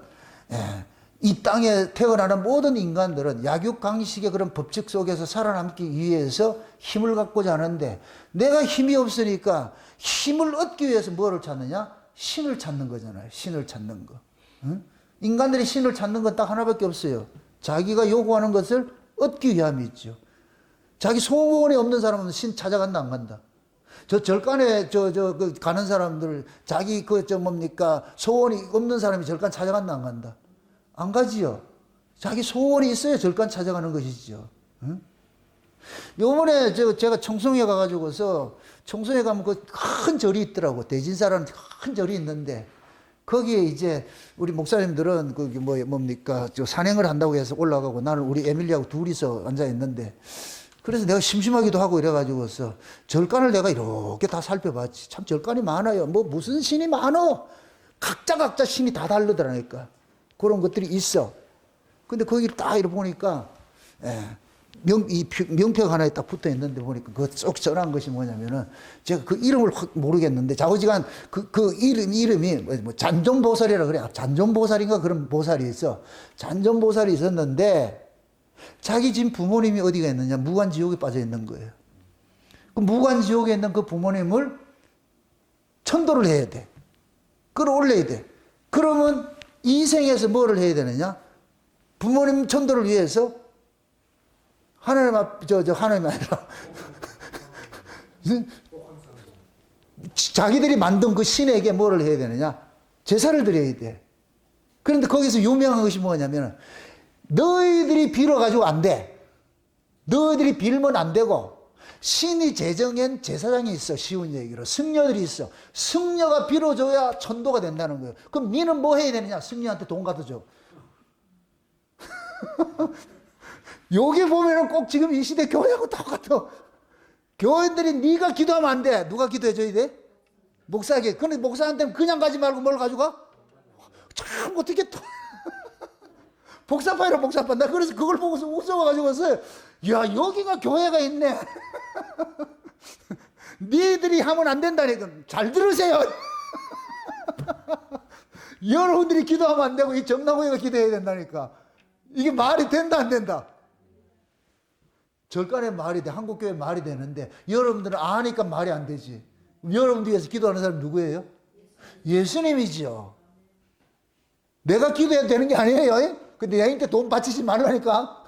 이 땅에 태어나는 모든 인간들은 약육강식의 그런 법칙 속에서 살아남기 위해서 힘을 갖고자 하는데, 내가 힘이 없으니까 힘을 얻기 위해서 뭐를 찾느냐? 신을 찾는 거잖아요. 신을 찾는 거. 인간들이 신을 찾는 건 딱 하나밖에 없어요. 자기가 요구하는 것을 얻기 위함이죠. 자기 소원이 없는 사람은 신 찾아간다, 안 간다? 저 절간에 가는 사람들, 자기 소원이 없는 사람이 절간 찾아간다, 안 간다? 안 가지요. 자기 소원이 있어야 절간 찾아가는 것이죠. 요번에 제가 청송에 가가지고서, 청송에 가면 그 큰 절이 있더라고. 대진사라는 큰 절이 있는데, 거기에 이제 우리 목사님들은 거기 산행을 한다고 해서 올라가고, 나는 우리 에밀리하고 둘이서 앉아 있는데, 그래서 내가 심심하기도 하고 이래가지고서 절간을 내가 이렇게 다 살펴봤지. 참 절간이 많아요. 무슨 신이 많어. 각자 신이 다 다르더라니까. 그런 것들이 있어. 근데 거기를 딱 이렇게 보니까, 명패가 하나에 딱 붙어 있는데 보니까 그 쏙 써난 것이 뭐냐면은, 제가 그 이름을 확 모르겠는데, 자오지간 이름이 잔존보살이라 그래. 잔존보살인가 그런 보살이 있어. 잔존보살이 있었는데, 자기 집 부모님이 어디가 있느냐? 무간지옥에 빠져 있는 거예요. 그 무간지옥에 있는 그 부모님을 천도를 해야 돼. 끌어올려야 돼. 그러면 이 생에서 뭐를 해야 되느냐? 부모님 천도를 위해서 하나님 하나님 아니라 자기들이 만든 그 신에게 뭐를 해야 되느냐? 제사를 드려야 돼. 그런데 거기서 유명한 것이 뭐냐면, 너희들이 빌어가지고 안 돼. 너희들이 빌면 안 되고, 신이 제정한 제사장이 있어. 쉬운 얘기로. 승려들이 있어. 승려가 빌어줘야 천도가 된다는 거예요. 그럼 니는 뭐 해야 되느냐? 승려한테 돈 갖다 줘. 여기 보면은 꼭 지금 이 시대 교회하고 똑같아. 교인들이 네가 기도하면 안 돼. 누가 기도해 줘야 돼? 목사에게. 근데 목사한테는 그냥 가지 말고 뭘 가져가? 참 어떻게 또 복사파이라 복사파. 나 그래서 그걸 보고서 웃어가지고서, 야, 여기가 교회가 있네. 니들이 하면 안 된다니까. 잘 들으세요. 여러분들이 기도하면 안 되고 이 정나고이가 기도해야 된다니까. 이게 말이 된다, 안 된다? 절간에 말이 돼. 한국교회 말이 되는데, 여러분들은 아니까 말이 안 되지. 여러분들 위해서 기도하는 사람 누구예요? 예수님이지요. 내가 기도해야 되는 게 아니에요. 근데 내한테 돈 바치지 말라니까.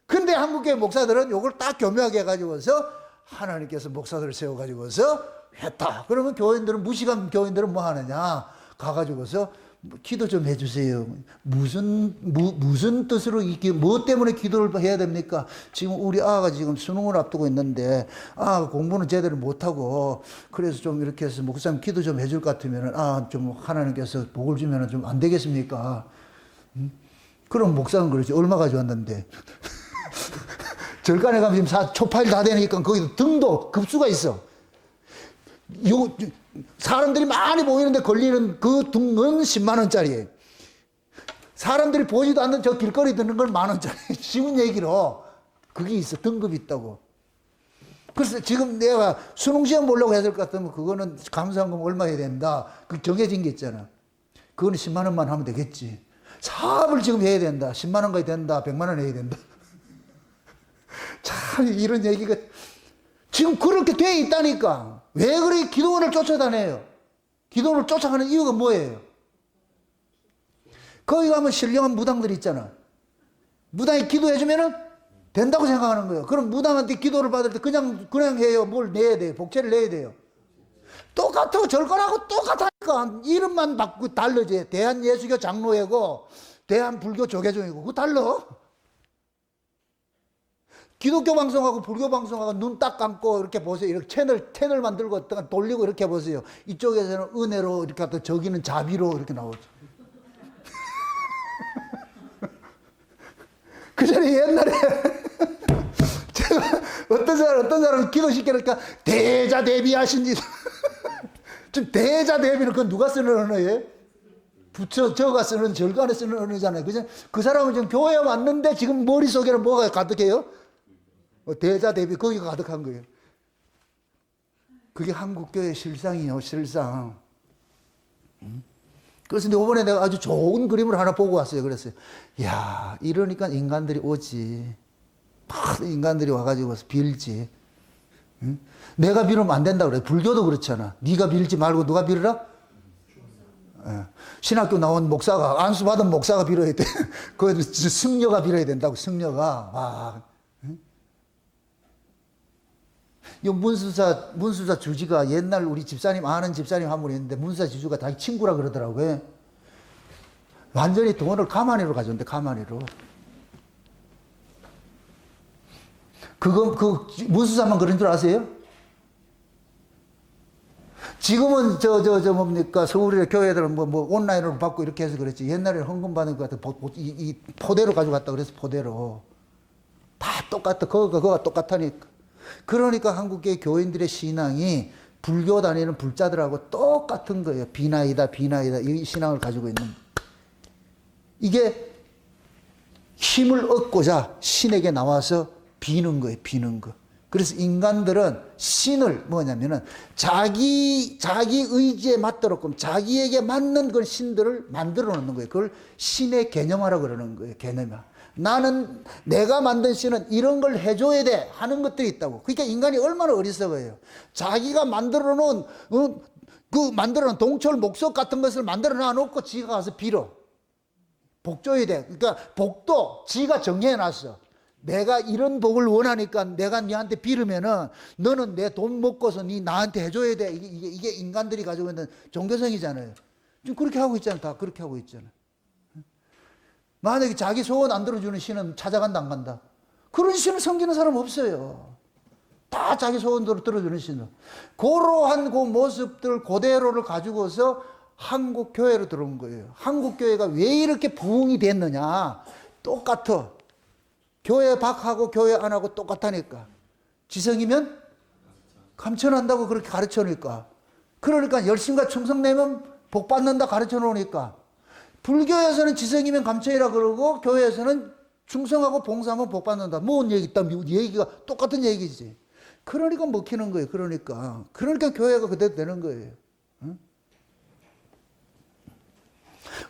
근데 한국교회 목사들은 요걸 딱 교묘하게 해가지고서 하나님께서 목사들을 세워가지고서 했다. 그러면 교인들은, 무식한 교인들은 뭐 하느냐? 가가지고서 기도 좀 해주세요. 무슨 뜻으로, 뭐 때문에 기도를 해야 됩니까? 지금 우리 아가 지금 수능을 앞두고 있는데, 공부는 제대로 못하고, 그래서 좀 이렇게 해서 목사님 기도 좀 해줄 것 같으면은, 좀 하나님께서 복을 주면은 좀 안 되겠습니까? 그럼 목사는 그러지. 얼마 가져왔는데. 절간에 가면 지금 초파일 다 되니까 거기도 등도 급수가 있어. 사람들이 많이 모이는데 걸리는 그 등은 10만 원짜리예요. 사람들이 보지도 않는 저 길거리 듣는 건 10,000원짜리. 쉬운 얘기로 그게 있어. 등급이 있다고. 그래서 지금 내가 수능시험 보려고 해야 될 것 같으면 그거는 감사원금 얼마 해야 된다. 그 정해진 게 있잖아. 그거는 10만 원만 하면 되겠지. 사업을 지금 해야 된다. 10만 원까지 된다. 100만 원 해야 된다. 참 이런 얘기가 지금 그렇게 돼 있다니까. 왜 그렇게 기도원을 쫓아다녀요? 기도원을 쫓아가는 이유가 뭐예요? 거기 가면 신령한 무당들이 있잖아. 무당이 기도해주면은 된다고 생각하는 거예요. 그럼 무당한테 기도를 받을 때 그냥 해요. 뭘 내야 돼요? 복채를 내야 돼요. 똑같아. 절간하고 똑같으니까. 이름만 바꾸고 달라지. 대한예수교 장로회고 대한불교 조계종이고 그거 달라. 기독교 방송하고 불교 방송하고 눈 딱 감고 이렇게 보세요. 이렇게 채널 만들고 돌리고 이렇게 보세요. 이쪽에서는 은혜로 이렇게 하다 저기는 자비로 이렇게 나오죠. 그 전에 옛날에 제가 어떤 사람 기도시키니까 대자대비하신지 좀 대자대비는 그건 누가 쓰는 언어예요? 저가 쓰는 절간에 쓰는 언어잖아요. 그죠? 그 사람은 지금 교회 왔는데 지금 머릿속에는 뭐가 가득해요? 대자 대비 거기가 가득한 거예요. 그게 한국교회 실상이에요. 실상. 그래서 이번에 내가 아주 좋은 그림을 하나 보고 왔어요. 그랬어요. 야, 이러니까 인간들이 오지. 많은 인간들이 와가지고 빌지. 응? 내가 빌으면 안 된다 그래. 불교도 그렇잖아. 네가 빌지 말고 누가 빌으라? 신학교 나온 목사가, 안수 받은 목사가 빌어야 돼. 그 승려가 빌어야 된다고, 승려가. 와. 응? 이 문수사 주지가 옛날 우리 집사님, 아는 집사님 한 분 있는데, 문수사 주지가 자기 친구라 그러더라고요. 완전히 돈을 가만히로 가져온대, 가만히로. 문수사만 그런 줄 아세요? 지금은 뭡니까? 서울의 교회들은 뭐 온라인으로 받고 이렇게 해서 그랬지. 옛날에는 헌금 받는 것 같아. 이 포대로 가져갔다 그래서 포대로. 다 똑같아. 그거가 똑같다니까. 그러니까 한국의 교인들의 신앙이 불교 다니는 불자들하고 똑같은 거예요. 비나이다. 이 신앙을 가지고 있는. 이게 힘을 얻고자 신에게 나와서 비는 거예요. 비는 거. 그래서 인간들은 신을 뭐냐면은 자기 의지에 맞도록끔 자기에게 맞는 그 신들을 만들어 놓는 거예요. 그걸 신의 개념화라고 그러는 거예요. 개념화. 나는 내가 만든 신은 이런 걸 해줘야 돼 하는 것들이 있다고. 그러니까 인간이 얼마나 어리석어요. 자기가 만들어 놓은 만들어 놓은 동철 목석 같은 것을 만들어 놔놓고 지가 가서 빌어. 복 줘야 돼. 그러니까 복도 지가 정해해 놨어. 내가 이런 복을 원하니까 내가 니한테 빌으면은 너는 내 돈 먹고서 니 나한테 해줘야 돼. 이게 인간들이 가지고 있는 종교성이잖아요. 지금 그렇게 하고 있잖아. 다 그렇게 하고 있잖아. 만약에 자기 소원 안 들어주는 신은 찾아간다, 안 간다? 그런 신을 섬기는 사람 없어요. 다 자기 소원대로 들어주는 신은. 그러한 그 모습들 그대로를 가지고서 한국 교회로 들어온 거예요. 한국 교회가 왜 이렇게 부흥이 됐느냐? 똑같아. 교회 밖하고 교회 안하고 똑같다니까. 지성이면 감천한다고 그렇게 가르쳐 놓으니까. 그러니까 열심과 충성 내면 복 받는다 가르쳐 놓으니까. 불교에서는 지성이면 감천이라 그러고 교회에서는 충성하고 봉사하면 복 받는다. 뭔 얘기 있다. 얘기가 똑같은 얘기지. 그러니까 먹히는 거예요. 그러니까 교회가 그대로 되는 거예요. 응?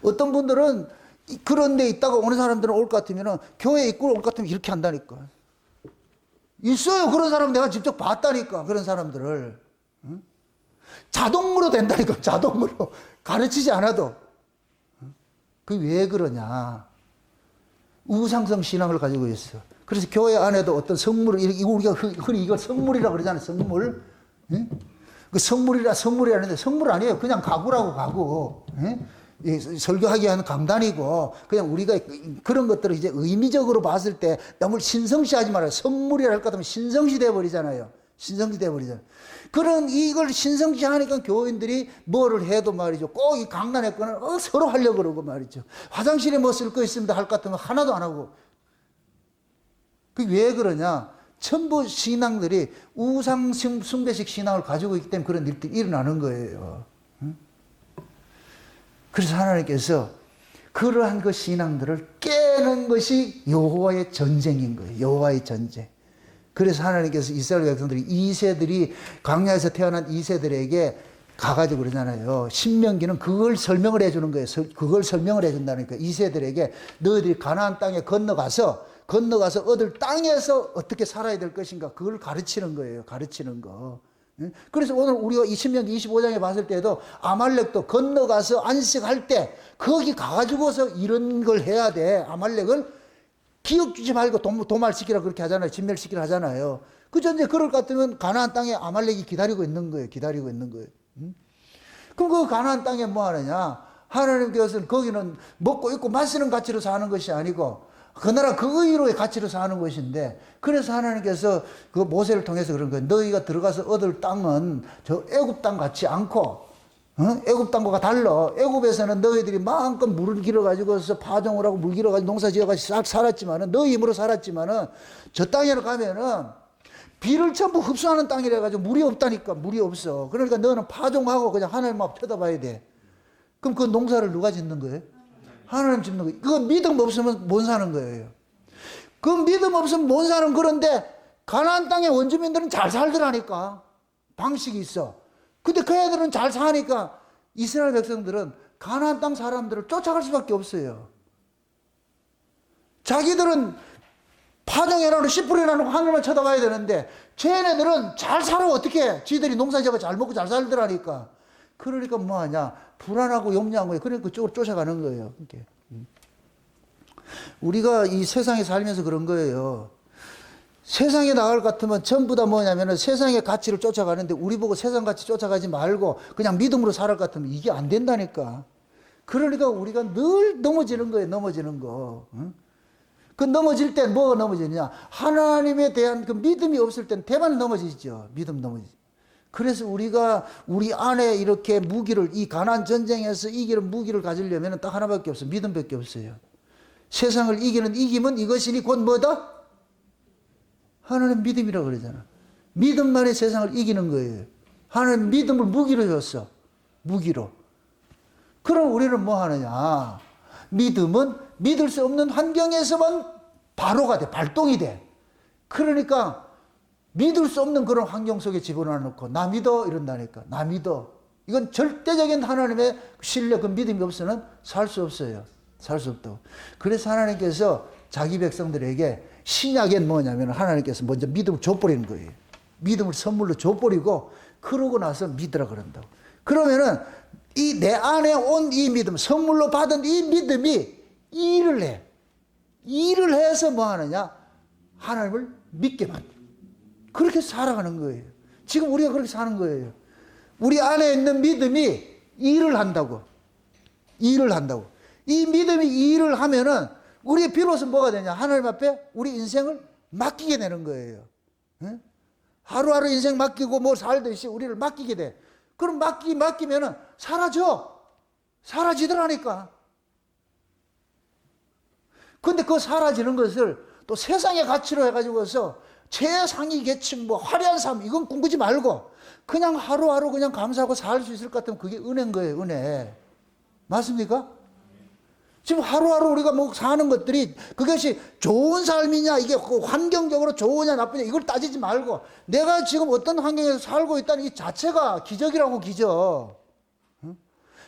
어떤 분들은 그런 데 있다가 오는 사람들은 올 것 같으면 교회 입구로 올 것 같으면 이렇게 한다니까. 있어요. 그런 사람 내가 직접 봤다니까. 그런 사람들을. 응? 자동으로 된다니까. 자동으로. 가르치지 않아도. 그게 왜 그러냐. 우상성 신앙을 가지고 있어. 그래서 교회 안에도 어떤 선물을, 우리가 흔히 이걸 선물이라고 그러잖아요. 선물. 응? 그 선물이 아닌데 선물 아니에요. 그냥 가구라고 가구. 응? 설교하기 위한 강단이고, 그냥 우리가 그런 것들을 이제 의미적으로 봤을 때 너무 신성시하지 말아요. 선물이라 할 것 같으면 신성시 돼버리잖아요. 신성시 돼버리잖아요. 그런 이걸 신성시하니까 교인들이 뭐를 해도 말이죠. 꼭 이 강단에 거는 서로 하려고 그러고 말이죠. 화장실에 뭐 쓸 거 있습니다 할 것 같으면 하나도 안 하고. 그게 왜 그러냐. 전부 신앙들이 우상 숭배식 신앙을 가지고 있기 때문에 그런 일들이 일어나는 거예요. 그래서 하나님께서 그러한 그 신앙들을 깨는 것이 여호와의 전쟁인 거예요. 여호와의 전쟁. 그래서 하나님께서 이스라엘 백성들이 2세들이 광야에서 태어난 2세들에게 가가지고 그러잖아요. 신명기는 그걸 설명을 해주는 거예요. 그걸 설명을 해준다니까. 2세들에게 너희들이 가나안 땅에 건너가서 얻을 땅에서 어떻게 살아야 될 것인가. 그걸 가르치는 거예요. 가르치는 거. 그래서 오늘 우리가 신명기 25장에 봤을 때도 아말렉도 건너가서 안식할 때 거기 가가지고서 이런 걸 해야 돼. 아말렉을 기억 주지 말고 도말시키라 그렇게 하잖아요. 진멸시키라 하잖아요. 그죠? 이제 그럴 것 같으면 가나안 땅에 아말렉이 기다리고 있는 거예요. 기다리고 있는 거예요. 그럼 그 가나안 땅에 뭐 하느냐? 하나님께서는 거기는 먹고 입고 마시는 가치로 사는 것이 아니고 그 나라 그 의로의 가치로 사는 것인데, 그래서 하나님께서 그 모세를 통해서 그런 거예요. 너희가 들어가서 얻을 땅은 저 애굽 땅 같지 않고, 애굽 땅과 달라. 애굽에서는 너희들이 마음껏 물을 길어가지고서 파종을 하고 물 길어가지고 농사 지어가지고 살았지만은, 너희 힘으로 살았지만은, 저 땅에 가면은 비를 전부 흡수하는 땅이라 가지고 물이 없다니까. 물이 없어. 그러니까 너는 파종하고 그냥 하늘만 쳐다봐야 돼. 그럼 그 농사를 누가 짓는 거예요? 하나님 짓는 거예요. 그거 믿음 없으면 못 사는 거예요. 그 믿음 없으면 못 사는. 그런데 가나안 땅의 원주민들은 잘 살더라니까. 방식이 있어. 근데 그 애들은 잘 사니까 이스라엘 백성들은 가나안 땅 사람들을 쫓아갈 수밖에 없어요. 자기들은 파종해놔놓고 씨 뿌려놔놓고 하늘만 쳐다봐야 되는데 쟤네들은 잘 살아. 어떻게 지들이 농사 지어서 잘 먹고 잘 살더라니까. 그러니까 뭐하냐, 불안하고 염려한 거예요. 그러니까 그쪽으로 쫓아가는 거예요. 이렇게. 우리가 이 세상에 살면서 그런 거예요. 세상에 나갈 것 같으면 전부 다 뭐냐면은 세상의 가치를 쫓아가는데 우리 보고 세상 가치 쫓아가지 말고 그냥 믿음으로 살을 것 같으면 이게 안 된다니까. 그러니까 우리가 늘 넘어지는 거예요. 넘어지는 거. 응? 그 넘어질 땐 뭐가 넘어지느냐, 하나님에 대한 그 믿음이 없을 땐 대만 넘어지죠. 믿음 넘어지죠. 그래서 우리가 우리 안에 이렇게 무기를, 이 가나안 전쟁에서 이기는 무기를 가지려면 딱 하나밖에 없어요. 믿음밖에 없어요. 세상을 이기는 이김은 이것이니 곧 뭐다? 하나님 믿음이라고 그러잖아. 믿음만이 세상을 이기는 거예요. 하나님 믿음을 무기로 줬어. 무기로. 그럼 우리는 뭐 하느냐? 믿음은 믿을 수 없는 환경에서만 바로가 돼. 발동이 돼. 그러니까 믿을 수 없는 그런 환경 속에 집어넣어놓고 나 믿어 이런다니까. 나 믿어. 이건 절대적인 하나님의 신뢰, 그 믿음이 없으면 살 수 없어요. 살 수 없다고. 그래서 하나님께서 자기 백성들에게 신약엔 뭐냐면 하나님께서 먼저 믿음을 줘버리는 거예요. 믿음을 선물로 줘버리고 그러고 나서 믿으라 그런다고. 그러면은 이 내 안에 온 이 믿음, 선물로 받은 이 믿음이 일을 해. 일을 해서 뭐 하느냐? 하나님을 믿게 만들어. 그렇게 살아가는 거예요. 지금 우리가 그렇게 사는 거예요. 우리 안에 있는 믿음이 일을 한다고. 일을 한다고. 이 믿음이 일을 하면은 우리의 비로소 뭐가 되냐? 하나님 앞에 우리 인생을 맡기게 되는 거예요. 응? 하루하루 인생 맡기고 뭐 살듯이 우리를 맡기게 돼. 그럼 맡기면은 사라져. 사라지더라니까. 근데 그 사라지는 것을 또 세상의 가치로 해가지고서 최상위 계층, 뭐 화려한 삶, 이건 꿈꾸지 말고 그냥 하루하루 그냥 감사하고 살 수 있을 것 같으면 그게 은혜인 거예요, 은혜. 맞습니까? 지금 하루하루 우리가 뭐 사는 것들이 그것이 좋은 삶이냐, 이게 환경적으로 좋으냐 나쁘냐 이걸 따지지 말고 내가 지금 어떤 환경에서 살고 있다는 이 자체가 기적이라고. 기적. 응?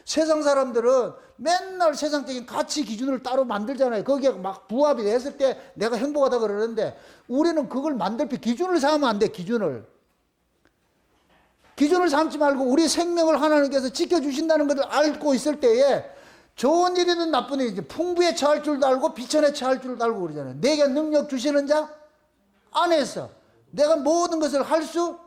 세상 사람들은 맨날 세상적인 가치 기준을 따로 만들잖아요. 거기에 막 부합이 됐을 때 내가 행복하다 그러는데 우리는 그걸 만들 때 기준을 삼으면 안 돼. 기준을 삼지 말고 우리 생명을 하나님께서 지켜주신다는 것을 알고 있을 때에 좋은 일이든 나쁜 일이든 풍부에 처할 줄도 알고 비천에 처할 줄도 알고 그러잖아요. 내게 능력 주시는 자 안에서 내가 모든 것을 할 수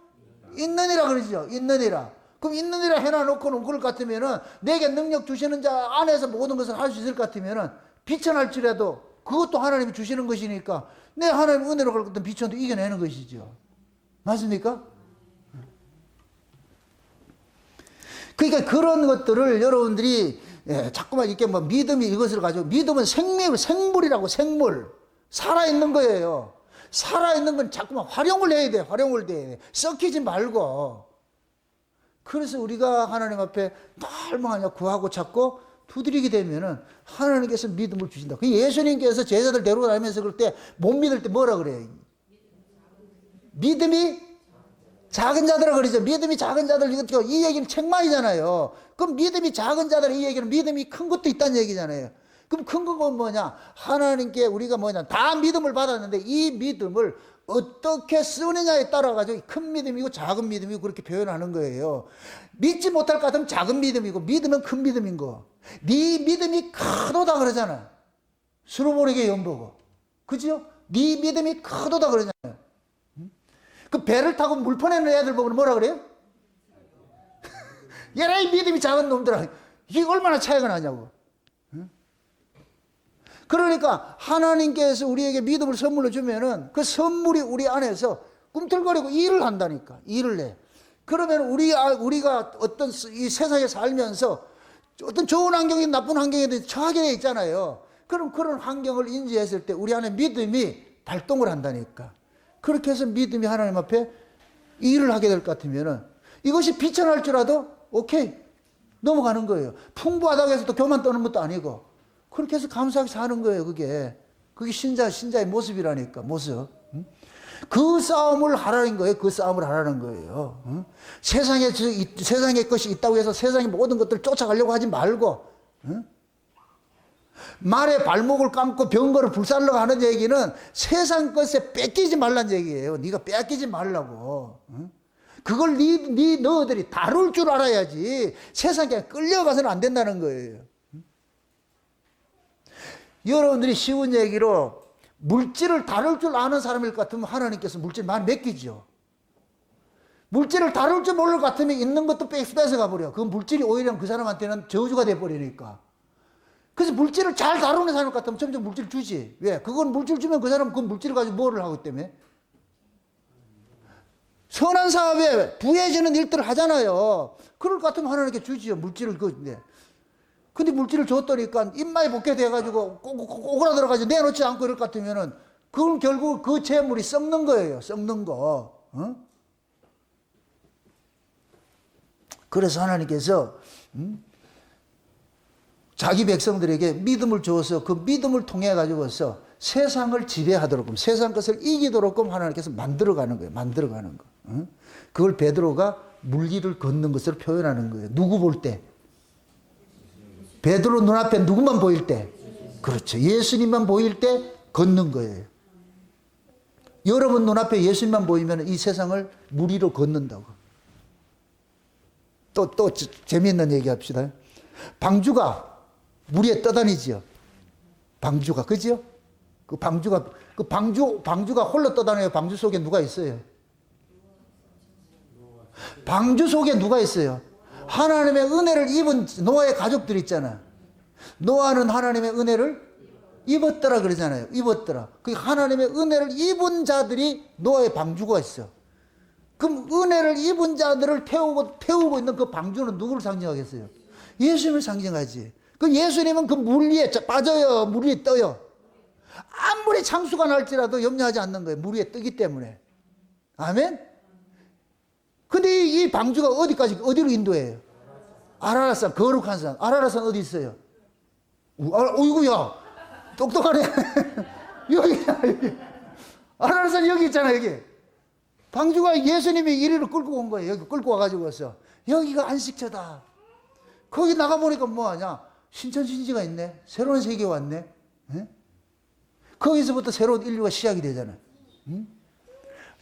있느니라 그러죠. 있느니라. 그럼 있느니라 해놔놓고는 그럴 것 같으면은 내게 능력 주시는 자 안에서 모든 것을 할 수 있을 것 같으면은 비천할지라도 그것도 하나님이 주시는 것이니까 내 하나님 은혜로 갈 것도 비천도 이겨내는 것이죠. 맞습니까? 그러니까 그런 것들을 여러분들이 자꾸만 이렇게 뭐 믿음이 이것을 가지고, 믿음은 생물이라고. 생물. 살아있는 거예요. 살아있는 건 자꾸만 활용을 해야 돼. 활용을 해야 돼. 썩히지 말고. 그래서 우리가 하나님 앞에 날 뭐하냐 구하고 찾고 두드리게 되면은 하나님께서 믿음을 주신다. 그 예수님께서 제자들 데리고 다니면서 그럴 때 못 믿을 때 뭐라 그래요? 믿음이 작은 자들아 그러죠. 믿음이 작은 자들, 이 얘기는 책망이잖아요. 그럼 믿음이 작은 자들, 이 얘기는 믿음이 큰 것도 있다는 얘기잖아요. 그럼 큰 건 뭐냐? 하나님께 우리가 뭐냐? 다 믿음을 받았는데 이 믿음을 어떻게 쓰느냐에 따라 가지고 큰 믿음이고 작은 믿음이고 그렇게 표현하는 거예요. 믿지 못할 것 같으면 작은 믿음이고 믿으면 큰 믿음인 거. 네 믿음이 크도다 그러잖아. 수로보리게 연보고. 그죠? 네 믿음이 크도다 그러잖아요. 그 배를 타고 물 퍼내는 애들 보고 뭐라 그래요? 얘라 이 믿음이 작은 놈들아. 이게 얼마나 차이가 나냐고. 그러니까 하나님께서 우리에게 믿음을 선물로 주면은 그 선물이 우리 안에서 꿈틀거리고 일을 한다니까. 일을 해. 그러면 우리가 어떤 이 세상에 살면서 어떤 좋은 환경이든 나쁜 환경이든 처하게 돼 있잖아요. 그럼 그런 환경을 인지했을 때 우리 안에 믿음이 발동을 한다니까. 그렇게 해서 믿음이 하나님 앞에 일을 하게 될 것 같으면은 이것이 비천할지라도 오케이. 넘어가는 거예요. 풍부하다고 해서 또 교만 떠는 것도 아니고. 그렇게 해서 감사하게 사는 거예요, 그게. 그게 신자의 모습이라니까, 모습. 그 싸움을 하라는 거예요. 그 싸움을 하라는 거예요. 세상의 것이 있다고 해서 세상의 모든 것들을 쫓아가려고 하지 말고, 말에 발목을 감고 병거를 불살려고 하는 얘기는 세상 것에 뺏기지 말란 얘기예요. 네가 뺏기지 말라고. 그걸 너희들이 다룰 줄 알아야지 세상에 끌려가서는 안 된다는 거예요. 여러분들이 쉬운 얘기로 물질을 다룰 줄 아는 사람일 것 같으면 하나님께서 물질 많이 맡기죠. 물질을 다룰 줄 모를 것 같으면 있는 것도 뺏어가 버려. 그 물질이 오히려 그 사람한테는 저주가 돼버리니까. 그래서 물질을 잘 다루는 사람 같으면 점점 물질 주지. 왜? 그건 물질 주면 그 사람은 그 물질을 가지고 뭐를 하기 때문에? 선한 사업에 부해지는 일들을 하잖아요. 그럴 것 같으면 하나님께 주지요. 물질을 근데 물질을 줬더니까 입마에 붙게 돼가지고 오그라들어가지고 내놓지 않고 이럴 것 같으면은 그건 결국 그 재물이 썩는 거예요. 썩는 거. 그래서 하나님께서 자기 백성들에게 믿음을 주어서 그 믿음을 통해 가지고서 세상을 지배하도록, 세상 것을 이기도록 하나님께서 만들어가는 거예요. 만들어가는 거. 그걸 베드로가 물리를 걷는 것으로 표현하는 거예요. 누구 볼 때? 베드로 눈앞에 누구만 보일 때? 그렇죠. 예수님만 보일 때 걷는 거예요. 여러분 눈앞에 예수님만 보이면 이 세상을 무리로 걷는다고. 또 재미있는 얘기 합시다. 방주가 무리에 떠다니지요. 방주가, 그죠? 방주가 홀로 떠다녀요. 방주 속에 누가 있어요? 방주 속에 누가 있어요? 하나님의 은혜를 입은 노아의 가족들 있잖아. 노아는 하나님의 은혜를 입었더라 그러잖아요. 입었더라. 그 하나님의 은혜를 입은 자들이 노아의 방주가 있어. 그럼 은혜를 입은 자들을 태우고 있는 그 방주는 누구를 상징하겠어요? 예수님을 상징하지. 그 예수님은 그 물 위에 빠져요. 물 위에 떠요. 아무리 창수가 날지라도 염려하지 않는 거예요. 물 위에 뜨기 때문에. 아멘? 근데 이 방주가 어디로 인도해요? 아라랏산, 거룩한 산. 아라랏산 어디 있어요? 어이구야. 똑똑하네. 여기야, 여기. 아라랏산 여기 있잖아, 여기. 방주가 예수님이 이리로 끌고 온 거예요. 여기 끌고 와가지고서. 여기가 안식처다. 거기 나가보니까 뭐하냐? 신천신지가 있네. 새로운 세계에 왔네. 에? 거기서부터 새로운 인류가 시작이 되잖아요.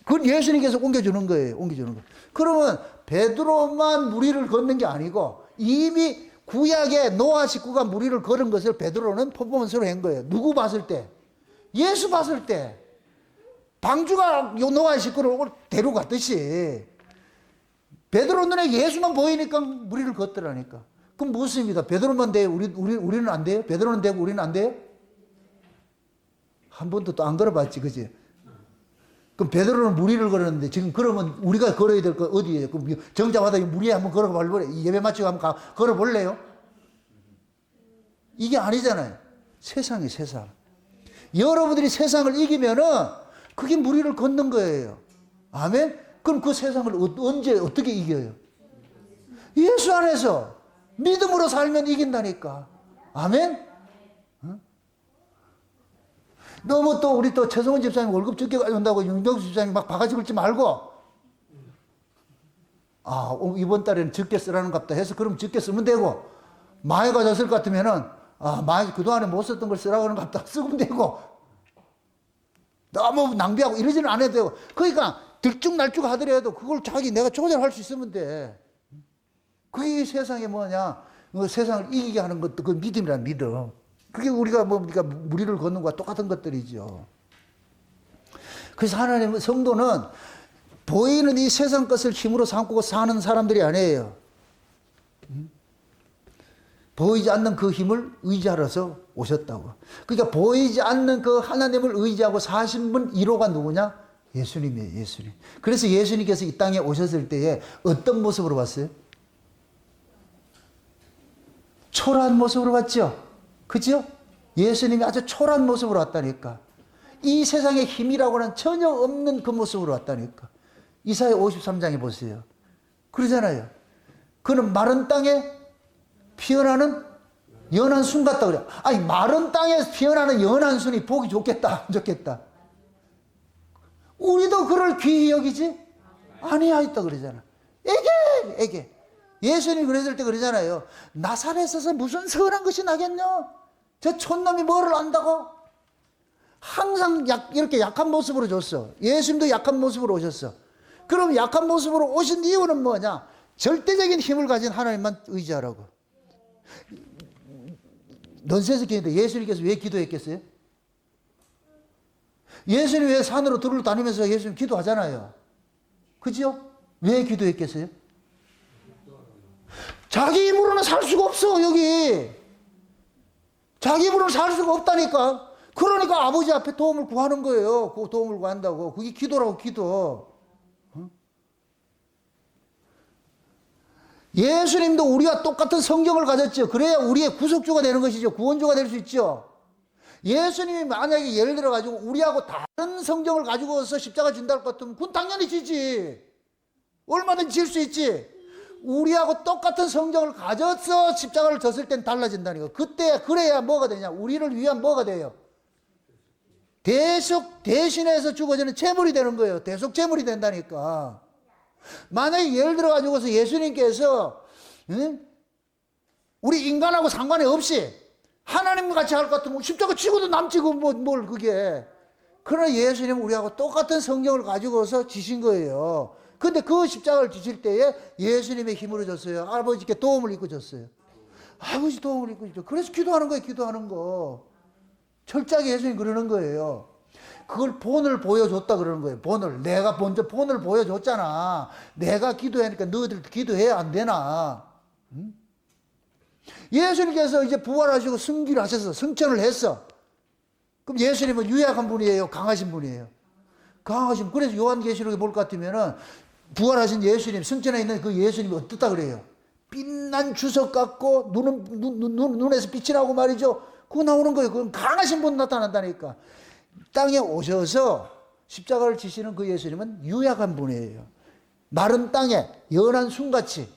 그건 예수님께서 옮겨주는 거예요. 옮겨주는 거. 그러면 베드로만 무리를 걷는 게 아니고 이미 구약의 노아 식구가 무리를 걸은 것을 베드로는 퍼포먼스로 한 거예요. 누구 봤을 때? 예수 봤을 때. 방주가 노아 식구를 데려갔듯이 베드로 눈에 예수만 보이니까 무리를 걷더라니까. 그럼 무엇입니다? 베드로만 돼요? 우리는 안 돼요? 베드로는 되고 우리는 안 돼요? 한 번도 또 안 걸어봤지, 그지? 그럼 베드로는 무리를 걸었는데 지금 그러면 우리가 걸어야 될 거 어디예요? 그럼 정자마다 무리에 한번 걸어볼래? 예배 마치고 한번 걸어볼래요? 이게 아니잖아요. 세상이 세상. 여러분들이 세상을 이기면은 그게 무리를 걷는 거예요. 아멘? 그럼 그 세상을 언제 어떻게 이겨요? 예수 안에서 믿음으로 살면 이긴다니까. 아멘? 너무 또 우리 또 최성원 집사님 월급 적게 가져온다고 윤정수 집사님 막 바가지 긁지 말고, 이번 달에는 적게 쓰라는 갑다 해서 그럼 적게 쓰면 되고, 많이 가졌을 것 같으면은 많이 그동안에 못 썼던 걸 쓰라고 하는 갑다 쓰면 되고, 너무 낭비하고 이러지는 않아도 되고. 그러니까 들쭉날쭉 하더라도 그걸 내가 조절할 수 있으면 돼. 그게 세상에 뭐냐, 세상을 이기게 하는 것도 그 믿음이란 믿음. 그게 우리가 그러니까 무리를 걷는 것과 똑같은 것들이죠. 그래서 하나님은, 성도는 보이는 이 세상 것을 힘으로 삼고 사는 사람들이 아니에요. 보이지 않는 그 힘을 의지하러서 오셨다고. 그러니까 보이지 않는 그 하나님을 의지하고 사신 분 1호가 누구냐? 예수님이에요, 예수님. 그래서 예수님께서 이 땅에 오셨을 때에 어떤 모습으로 왔어요? 초라한 모습으로 왔죠? 그죠? 예수님이 아주 초라한 모습으로 왔다니까. 이 세상의 힘이라고는 전혀 없는 그 모습으로 왔다니까. 이사야 53장에 보세요. 그러잖아요. 그는 마른 땅에 피어나는 연한 순 같다 그래. 아니 마른 땅에서 피어나는 연한 순이 보기 좋겠다 안 좋겠다? 우리도 그를 귀히 여기지 아니하였다 그러잖아. 에게 예수님이 그랬을 때 그러잖아요. 나사렛에서 무슨 선한 것이 나겠냐? 저 촌놈이 뭐를 안다고? 항상 이렇게 약한 모습으로 줬어. 예수님도 약한 모습으로 오셨어. 그럼 약한 모습으로 오신 이유는 뭐냐? 절대적인 힘을 가진 하나님만 의지하라고. 넌센스 기도인데 예수님께서 왜 기도했겠어요? 예수님 왜 산으로 들을 다니면서 예수님 기도하잖아요. 그죠? 왜 기도했겠어요? 자기 힘으로는 살 수가 없어, 여기. 자기 힘으로는 살 수가 없다니까. 그러니까 아버지 앞에 도움을 구하는 거예요. 그 도움을 구한다고. 그게 기도라고, 기도. 예수님도 우리와 똑같은 성경을 가졌죠. 그래야 우리의 구속주가 되는 것이죠. 구원주가 될 수 있죠. 예수님이 만약에 예를 들어 가지고 우리하고 다른 성경을 가지고서 십자가 진다 할 것 같으면 그건 당연히 지지. 얼마든지 질 수 있지. 우리하고 똑같은 성경을 가져서 십자가를 졌을 땐 달라진다니까. 그때 그래야 뭐가 되냐? 우리를 위한 뭐가 돼요? 대신해서 죽어지는 제물이 되는 거예요. 대속 제물이 된다니까. 만약에 예를 들어 가지고서 예수님께서 우리 인간하고 상관이 없이 하나님과 같이 할 것 같으면 십자가 치고도 남지 뭘 그게. 그러나 예수님은 우리하고 똑같은 성경을 가지고서 지신 거예요. 근데 그 십자가를 지실 때에 예수님의 힘으로 줬어요. 아버지께 도움을 입고 줬어요. 아버지 도움을 입고 줬죠. 그래서 기도하는 거예요. 기도하는 거. 철저하게 예수님 그러는 거예요. 그걸 본을 보여줬다 그러는 거예요. 본을. 내가 먼저 본을 보여줬잖아. 내가 기도하니까 너희들 기도해야 안 되나. 응? 예수님께서 이제 부활하시고 승기를 하셔서 승천을 했어. 그럼 예수님은 유약한 분이에요? 강하신 분이에요? 강하신. 그래서 요한계시록에 볼 것 같으면은 부활하신 예수님, 승천에 있는 그 예수님이 어떻다 그래요? 빛난 주석 같고 눈에서 빛이 나고 말이죠. 그거 나오는 거예요. 그건 강하신 분 나타난다니까. 땅에 오셔서 십자가를 지시는 그 예수님은 유약한 분이에요. 마른 땅에 연한 순같이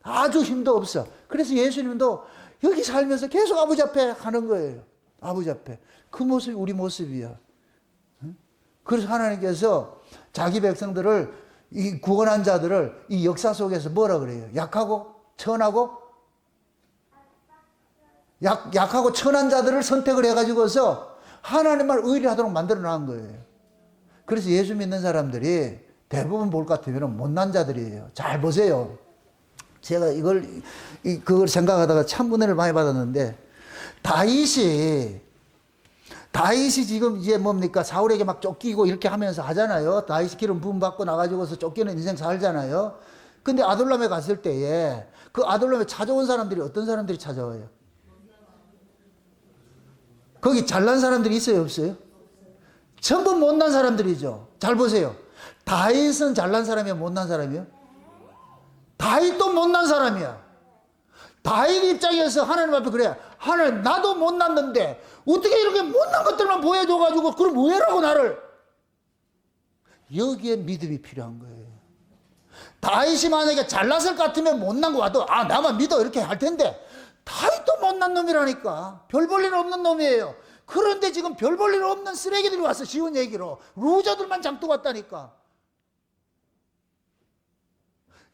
아주 힘도 없어. 그래서 예수님도 여기 살면서 계속 아버지 앞에 가는 거예요. 아버지 앞에. 그 모습이 우리 모습이야. 그래서 하나님께서 자기 백성들을, 이 구원한 자들을 이 역사 속에서 뭐라 그래요? 약하고 천하고 약하고 천한 자들을 선택을 해가지고서 하나님만 의리하도록 만들어 놓은 거예요. 그래서 예수 믿는 사람들이 대부분 볼 것 같으면 못난 자들이에요. 잘 보세요. 제가 그걸 생각하다가 참 은혜를 많이 받았는데, 다윗이 지금 이제 뭡니까? 사울에게 막 쫓기고 이렇게 하면서 하잖아요. 다윗이 기름 부음 받고 나가지고서 쫓기는 인생 살잖아요. 근데 아둘람에 갔을 때에 그 아둘람에 찾아온 사람들이 어떤 사람들이 찾아와요? 거기 잘난 사람들이 있어요, 없어요? 전부 못난 사람들이죠. 잘 보세요. 다윗은 잘난 사람이야, 못난 사람이야? 다윗도 못난 사람이야. 다윗 입장에서 하나님 앞에 그래. 하나님, 나도 못났는데 어떻게 이렇게 못난 것들만 보여줘가지고 그럼 왜라고 나를. 여기에 믿음이 필요한 거예요. 다윗이 만약에 잘났을 것 같으면 못난 거 와도 나만 믿어 이렇게 할 텐데, 다윗도 못난 놈이라니까. 별 볼 일 없는 놈이에요. 그런데 지금 별 볼 일 없는 쓰레기들이 와서 쉬운 얘기로 루저들만 잠도 왔다니까.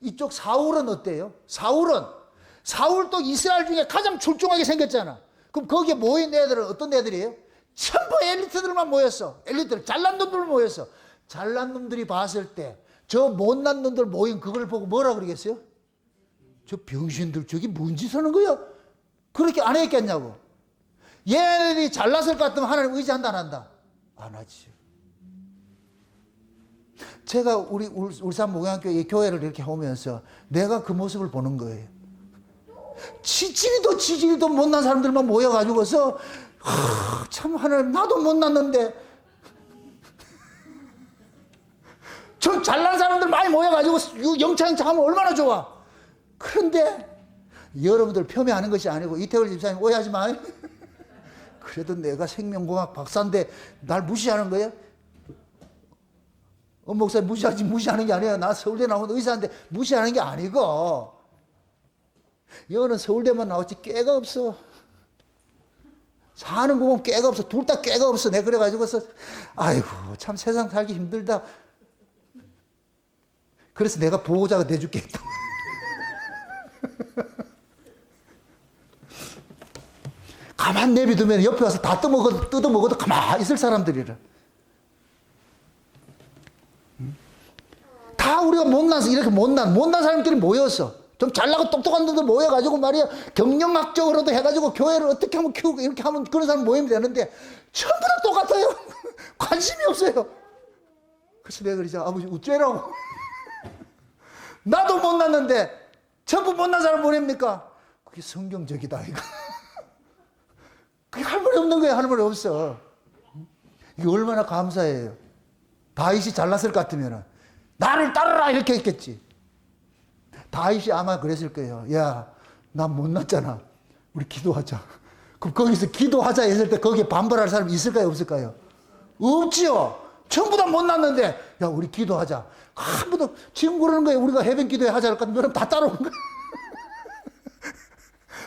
이쪽 사울은 어때요? 사울도 이스라엘 중에 가장 출중하게 생겼잖아. 그럼 거기에 모인 애들은 어떤 애들이에요? 전부 엘리트들만 모였어. 엘리트들, 잘난 놈들 모였어. 잘난 놈들이 봤을 때 저 못난 놈들 모인 그걸 보고 뭐라 그러겠어요? 저 병신들 저기 뭔 짓 하는 거야? 그렇게 안 했겠냐고. 얘네들이 잘났을 것 같으면 하나님 의지한다 안 한다? 안 하지. 제가 우리 울산 목양교회 교회를 이렇게 오면서 내가 그 모습을 보는 거예요. 지지리도 못난 사람들만 모여가지고서 참 하나님, 나도 못났는데 저 잘난 사람들 많이 모여가지고 영창 하면 얼마나 좋아. 그런데 여러분들 폄훼하는 것이 아니고, 이태월 집사님 오해하지 마. 그래도 내가 생명공학 박사인데 날 무시하는 거야? 목사님 무시하는 게 아니야. 나 서울대 나온 의사인데 무시하는 게 아니고, 여는 서울대만 나왔지 깨가 없어. 사는 거 보면 깨가 없어. 둘 다 깨가 없어. 내가 그래가지고서 아이고 참 세상 살기 힘들다. 그래서 내가 보호자가 돼줄게. 가만 내비두면 옆에 와서 다 뜯어먹어도 가만히 있을 사람들이라. 다 우리가 못나서 이렇게 못난 사람끼리 모여서 좀 잘나고 똑똑한 놈들 모여가지고 말이야 경영학적으로도 해가지고 교회를 어떻게 하면 키우고 이렇게 하면 그런 사람 모이면 되는데 전부 다 똑같아요. 관심이 없어요. 그래서 내가 그러자 아버지 어째라고. 나도 못났는데 전부 못난 사람 보냅니까? 그게 성경적이다 이거. 그게 할 말이 없는 거예요. 할 말이 없어. 이게 얼마나 감사해요. 다윗이 잘났을 것 같으면 나를 따르라 이렇게 했겠지. 다윗이 아마 그랬을 거예요. 야, 난 못났잖아. 우리 기도하자. 그럼 거기서 기도하자 했을 때 거기에 반발할 사람이 있을까요? 없을까요? 없지요. 전부 다 못났는데 야 우리 기도하자. 아무도 지금 그러는 거예요. 우리가 해변 기도회 하자 할까? 너는 다 따라오는 거야.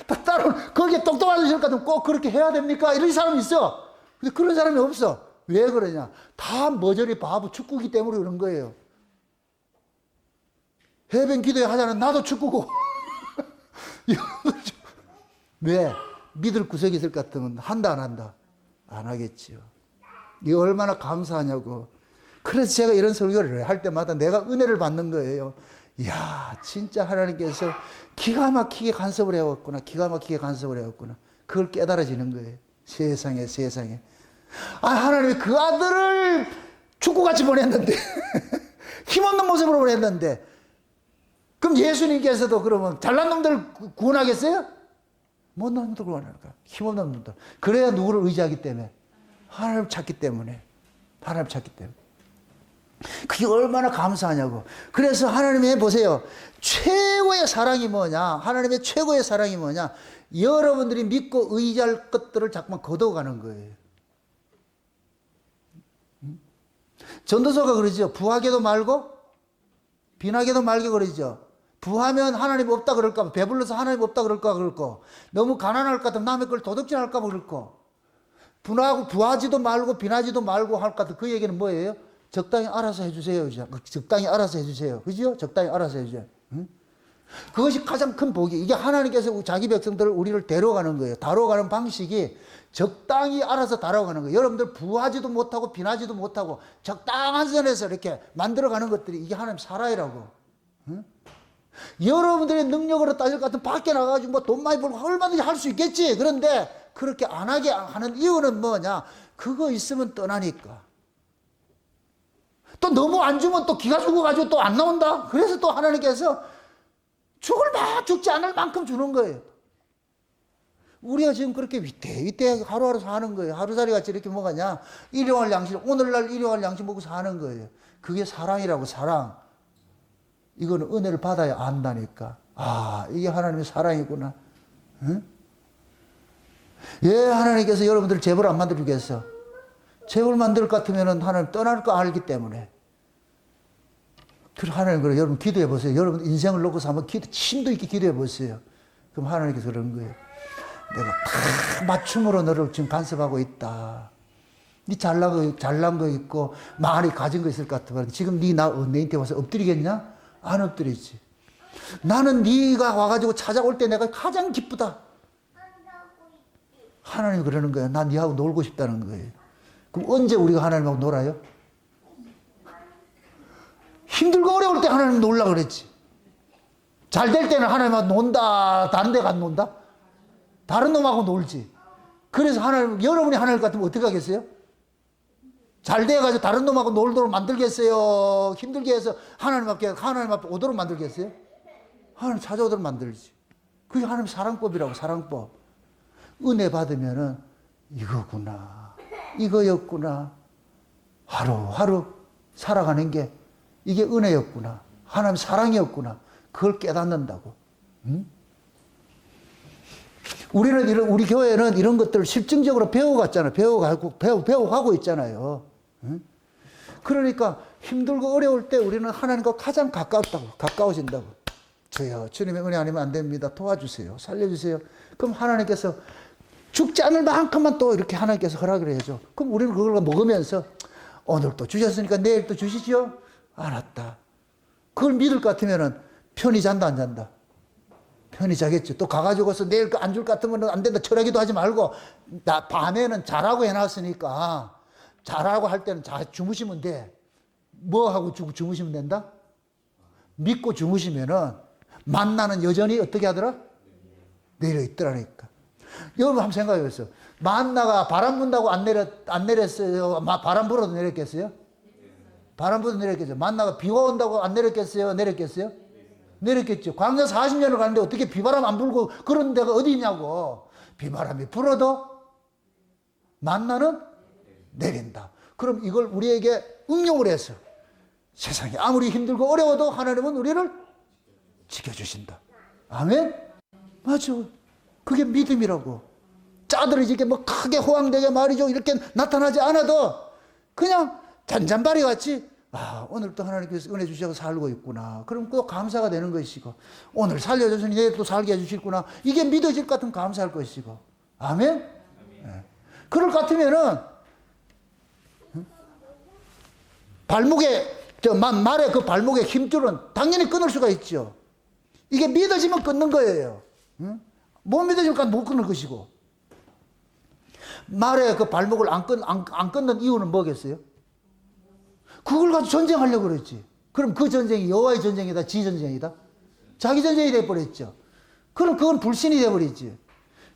다 따라오는 거기에 똑똑한 실 같으면 꼭 그렇게 해야 됩니까? 이런 사람이 있어. 근데 그런 사람이 없어. 왜 그러냐? 다 머저리 바보 축구기 때문에 그런 거예요. 해변 기도회 하자는 나도 축구고. 왜? 믿을 구석이 있을 것 같으면 한다 안 한다? 안 하겠지요. 이게 얼마나 감사하냐고. 그래서 제가 이런 설교를 할 때마다 내가 은혜를 받는 거예요. 이야 진짜 하나님께서 기가 막히게 간섭을 해왔구나. 기가 막히게 간섭을 해왔구나. 그걸 깨달아지는 거예요. 세상에. 아 하나님이 그 아들을 축구같이 보냈는데 힘없는 모습으로 보냈는데 그럼 예수님께서도 그러면 잘난 놈들 구원하겠어요? 못난 놈들 구원할까? 힘없는 놈들. 그래야 누구를 의지하기 때문에 하나님 찾기 때문에 그게 얼마나 감사하냐고. 그래서 하나님의 보세요. 최고의 사랑이 뭐냐? 하나님의 최고의 사랑이 뭐냐? 여러분들이 믿고 의지할 것들을 자꾸만 거둬가는 거예요. 전도서가 그러죠. 부하게도 말고 빈하게도 말게 그러죠. 부하면 하나님 없다 그럴까 봐, 배불러서 하나님 없다 그럴까 그럴고, 너무 가난할 것 같으면 남의 걸 도둑질할까 봐 그럴고, 부하지도 말고 빈하지도 말고 할 것 같은 그 얘기는 뭐예요? 적당히 알아서 해주세요. 적당히 알아서 해주세요. 그죠? 적당히 알아서 해주세요. 응? 그것이 가장 큰 복이. 이게 하나님께서 자기 백성들을 우리를 데려가는 거예요. 다뤄가는 방식이 적당히 알아서 다뤄가는 거예요. 여러분들 부하지도 못하고 빈하지도 못하고 적당한 선에서 이렇게 만들어가는 것들이 이게 하나님 사랑이라고. 응? 여러분들의 능력으로 따질 것 같으면 밖에 나가가지고 뭐 돈 많이 벌고 얼마든지 할 수 있겠지. 그런데 그렇게 안 하게 하는 이유는 뭐냐? 그거 있으면 떠나니까. 또 너무 안 주면 또 기가 죽어가지고 또 안 나온다. 그래서 또 하나님께서 죽지 않을 만큼 주는 거예요. 우리가 지금 그렇게 위태위태 하루하루 사는 거예요. 하루살이 같이 이렇게 뭐가냐? 일용할 양식, 오늘날 일용할 양식 먹고 사는 거예요. 그게 사랑이라고, 사랑. 이거는 은혜를 받아야 안다니까. 아, 이게 하나님의 사랑이구나. 응? 예, 하나님께서 여러분들 재벌 안 만들겠어. 재벌 만들 것 같으면 하나님 떠날 거 알기 때문에. 그럼 하나님, 그래, 여러분 기도해 보세요. 여러분 인생을 놓고서 한번 심도 있게 기도해 보세요. 그럼 하나님께서 그런 거예요. 내가 다 맞춤으로 너를 지금 간섭하고 있다. 네 잘난 거 있고 많이 가진 거 있을 것 같아. 지금 내한테 와서 엎드리겠냐? 안 엎드리지. 나는 네가 와가지고 찾아올 때 내가 가장 기쁘다. 하나님이 그러는 거예요. 난 네하고 놀고 싶다는 거예요. 그럼 언제 우리가 하나님하고 놀아요? 힘들고 어려울 때 하나님 놀라 그랬지. 잘 될 때는 하나님하고 논다. 다른 데 가서 논다? 다른 놈하고 놀지. 그래서 여러분이 하나님 같으면 어떻게 하겠어요? 잘 돼가지고 다른 놈하고 놀도록 만들겠어요? 힘들게 해서 하나님 앞에 오도록 만들겠어요? 하나님 찾아오도록 만들지. 그게 하나님 사랑법이라고, 사랑법. 은혜 받으면은 이거구나. 이거였구나. 하루하루 살아가는 게 이게 은혜였구나. 하나님 사랑이었구나. 그걸 깨닫는다고. 응? 우리 교회는 이런 것들을 실증적으로 배워갔잖아요. 배워가고 있잖아요. 응? 그러니까 힘들고 어려울 때 우리는 하나님과 가장 가까워진다고. 주여 주님의 은혜 아니면 안 됩니다. 도와주세요. 살려주세요. 그럼 하나님께서 죽지 않을 만큼만 또 이렇게 하나님께서 허락을 해줘. 그럼 우리는 그걸 먹으면서 오늘 또 주셨으니까 내일 또 주시죠? 알았다. 그걸 믿을 것 같으면은 편히 잔다 안 잔다? 편히 자겠죠. 또 가가지고서 내일 안 줄 것 같으면 안 된다. 철하기도 하지 말고 밤에는 자라고 해놨으니까 자라고 할 때는 주무시면 돼. 뭐 하고 주무시면 된다? 믿고 주무시면은 만나는 여전히 어떻게 하더라? 내려 있더라니까. 여러분 한번 생각해 보세요. 만나가 바람 분다고 안 내렸어요? 바람 불어도 내렸겠어요? 바람 불어도 내렸겠죠. 만나가 비가 온다고 안 내렸겠어요? 내렸겠어요? 내렸겠죠. 광야 40년을 가는데 어떻게 비바람 안 불고 그런 데가 어디 있냐고. 비바람이 불어도 만나는 내린다. 그럼 이걸 우리에게 응용을 해서 세상이 아무리 힘들고 어려워도 하나님은 우리를 지켜주신다. 아멘? 맞아. 그게 믿음이라고. 짜들이 이렇게 뭐 크게 호황되게 말이죠. 이렇게 나타나지 않아도 그냥 잔잔바리 같이 오늘 또 하나님께서 은혜 주셔서 살고 있구나. 그럼 또 감사가 되는 것이고 오늘 살려주시니 내일 또 살게 해주실구나. 이게 믿어질 것 같으면 감사할 것이고. 아멘? 네. 그럴 것 같으면은 말의 그 발목의 힘줄은 당연히 끊을 수가 있죠. 이게 믿어지면 끊는 거예요. 응? 못 믿어지니까 못 끊을 것이고. 말의 그 발목을 안 끊는 이유는 뭐겠어요? 그걸 가지고 전쟁하려고 그랬지. 그럼 그 전쟁이 여호와의 전쟁이다, 지 전쟁이다? 자기 전쟁이 돼버렸죠. 그럼 그건 불신이 돼버리지.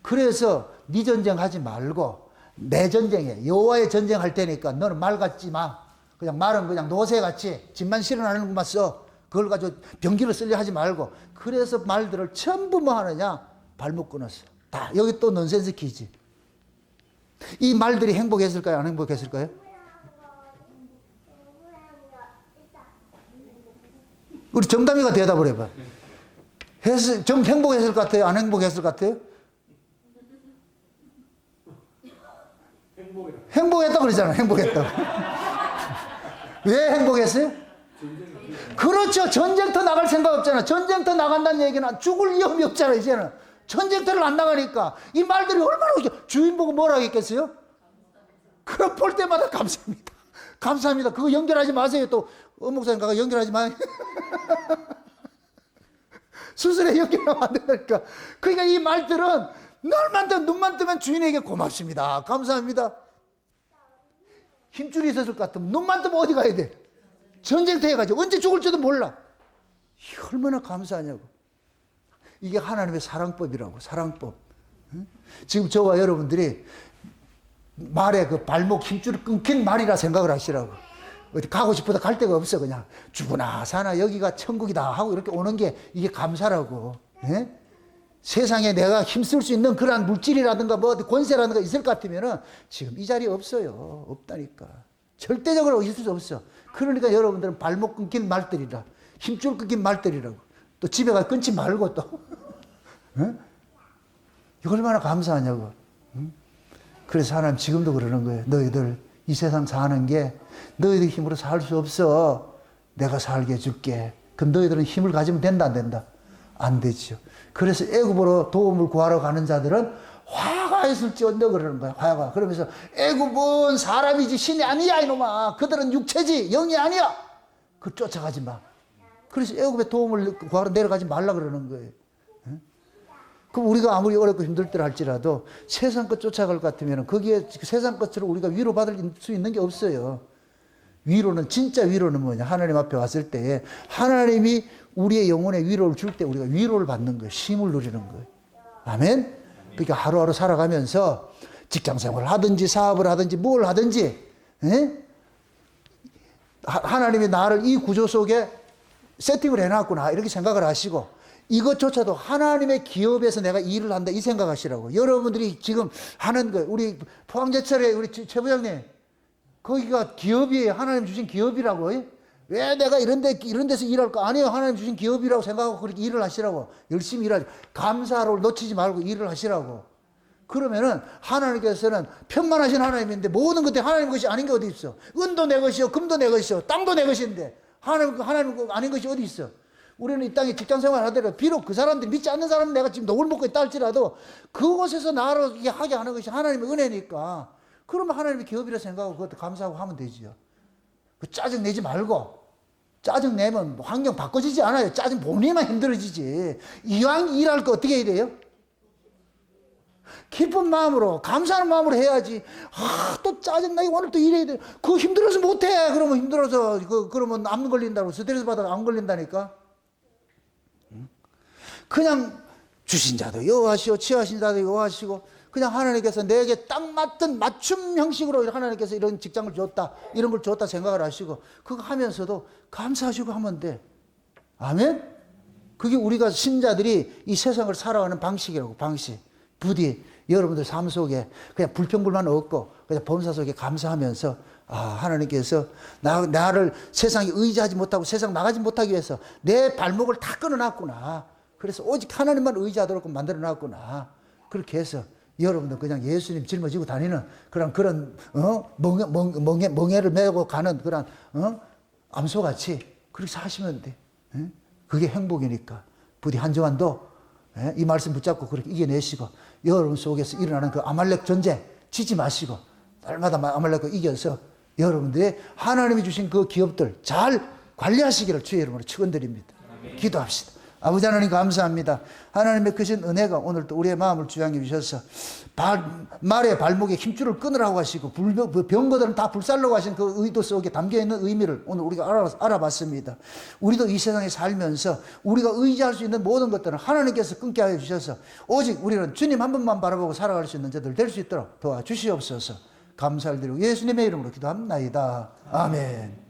그래서 네 전쟁하지 말고 내 전쟁에 여호와의 전쟁할 테니까 너는 말 같지 마. 그냥 말은 그냥 노새같이 집만 실어나는 것만 써. 그걸 가지고 병기를 쓰려 하지 말고. 그래서 말들을 전부 뭐 하느냐? 발목 끊었어. 다 여기 또 넌센스 퀴즈. 이 말들이 행복했을까요? 안 행복했을까요? 우리 정담이가 대답을 해봐. 행복했을 것 같아요? 안 행복했을 것 같아요? 행복했다 그러잖아. 행복했다고. 왜 행복했어요? 그렇죠. 전쟁터 나갈 생각 없잖아. 전쟁터 나간다는 얘기는 죽을 위험이 없잖아. 이제는 전쟁터를 안 나가니까 이 말들이 얼마나 주인 보고 뭐라 하겠어요? 그럼 볼 때마다 감사합니다. 감사합니다. 그거 연결하지 마세요. 또 목사님 가가 연결하지 마요. 수술에 연결하면 안 되니까. 그러니까 이 말들은 눈만 뜨면 주인에게 고맙습니다. 감사합니다. 힘줄이 있었을 것 같으면 눈만 뜨면 어디 가야 돼? 전쟁터에 가지. 언제 죽을지도 몰라. 얼마나 감사하냐고. 이게 하나님의 사랑법이라고. 사랑법. 지금 저와 여러분들이 말에 그 발목 힘줄을 끊긴 말이라 생각을 하시라고. 어디 가고 싶어도 갈 데가 없어. 그냥 죽으나 사나 여기가 천국이다 하고 이렇게 오는 게 이게 감사라고. 예? 세상에 내가 힘쓸 수 있는 그러한 물질이라든가 뭐 권세라든가 있을 것 같으면은 지금 이 자리에 없어요. 없다니까. 절대적으로 있을 수 없어. 그러니까 여러분들은 발목 끊긴 말들이라, 힘줄 끊긴 말들이라고. 또 집에 가 끊지 말고 또. 응? 이거 얼마나 감사하냐고. 응? 그래서 하나님 지금도 그러는 거예요. 너희들 이 세상 사는 게 너희들 힘으로 살 수 없어. 내가 살게 해줄게. 그럼 너희들은 힘을 가지면 된다 안 된다? 안 되죠. 그래서 애굽으로 도움을 구하러 가는 자들은 화가 있을지언정 그러는 거야. 화가. 그러면서 애굽은 사람이지 신이 아니야 이놈아. 그들은 육체지 영이 아니야. 그 쫓아가지 마. 그래서 애굽에 도움을 구하러 내려가지 말라 그러는 거예요. 그럼 우리가 아무리 어렵고 힘들 때를 할지라도 세상 것 쫓아갈 것 같으면 거기에 세상 것으로 우리가 위로받을 수 있는 게 없어요. 위로는 진짜 위로는 뭐냐? 하나님 앞에 왔을 때에 하나님이 우리의 영혼에 위로를 줄 때 우리가 위로를 받는 거예요. 쉼을 누리는 거예요. 아멘? 그러니까 하루하루 살아가면서 직장생활을 하든지 사업을 하든지 뭘 하든지 하나님이 나를 이 구조 속에 세팅을 해놨구나 이렇게 생각을 하시고 이것조차도 하나님의 기업에서 내가 일을 한다 이 생각하시라고. 여러분들이 지금 하는 거 우리 포항제철에 우리 최 부장님 거기가 기업이에요. 하나님 주신 기업이라고. 왜 내가 이런 데서 일할까? 아니에요. 하나님 주신 기업이라고 생각하고 그렇게 일을 하시라고. 열심히 일하지. 감사를 놓치지 말고 일을 하시라고. 그러면은 하나님께서는 평안하신 하나님인데 모든 것들이 하나님 것이 아닌 게 어디 있어? 은도 내 것이요, 금도 내 것이요, 땅도 내 것인데 하나님 거 아닌 것이 어디 있어? 우리는 이 땅에 직장 생활 하더라도 비록 그 사람들이 믿지 않는 사람은 내가 지금 녹을 먹고 있다 할지라도 그곳에서 나를 이게 하게 하는 것이 하나님의 은혜니까 그러면 하나님의 기업이라 생각하고 그것도 감사하고 하면 되지요. 그 짜증 내지 말고 짜증 내면 뭐 환경 바꿔지지 않아요. 짜증 본인만 힘들어지지. 이왕 일할 거 어떻게 해야 돼요? 기쁜 마음으로 감사하는 마음으로 해야지. 또 짜증나게 오늘 또 일해야 돼. 그거 힘들어서 못해. 그러면 힘들어서 그러면 암 걸린다고 스트레스 받아서 암 걸린다니까. 그냥 주신 자도 여호와시오 취하신 자도 여호와시고 그냥 하나님께서 내게 딱 맞던 맞춤 형식으로 하나님께서 이런 직장을 줬다 이런 걸 줬다 생각을 하시고 그거 하면서도 감사하시고 하면 돼. 아멘. 그게 우리가 신자들이 이 세상을 살아가는 방식이라고. 방식. 부디 여러분들 삶 속에 그냥 불평불만 없고 그냥 범사 속에 감사하면서 하나님께서 나를 세상에 의지하지 못하고 세상 나가지 못하기 위해서 내 발목을 다 끊어놨구나. 그래서 오직 하나님만 의지하도록 만들어놨구나. 그렇게 해서 여러분들 그냥 예수님 짊어지고 다니는 그런 멍에를 메고 가는 그런 암소같이 그렇게 사시면 돼. 그게 행복이니까 부디 한정환도 이 말씀 붙잡고 그렇게 이겨내시고 여러분 속에서 일어나는 그 아말렉 전쟁 지지 마시고 날마다 아말렉을 이겨서 여러분들의 하나님이 주신 그 기업들 잘 관리하시기를 주의 이름으로 축원드립니다. 기도합시다. 아버지 하나님 감사합니다. 하나님의 크신 은혜가 오늘 또 우리의 마음을 주양해 주셔서 말의 발목에 힘줄을 끊으라고 하시고 병거들은 다 불살라고 하신 그 의도 속에 담겨있는 의미를 오늘 우리가 알아봤습니다. 우리도 이 세상에 살면서 우리가 의지할 수 있는 모든 것들은 하나님께서 끊게 하여 주셔서 오직 우리는 주님 한 분만 바라보고 살아갈 수 있는 자들 될 수 있도록 도와주시옵소서. 감사를 드리고 예수님의 이름으로 기도합나이다. 아멘.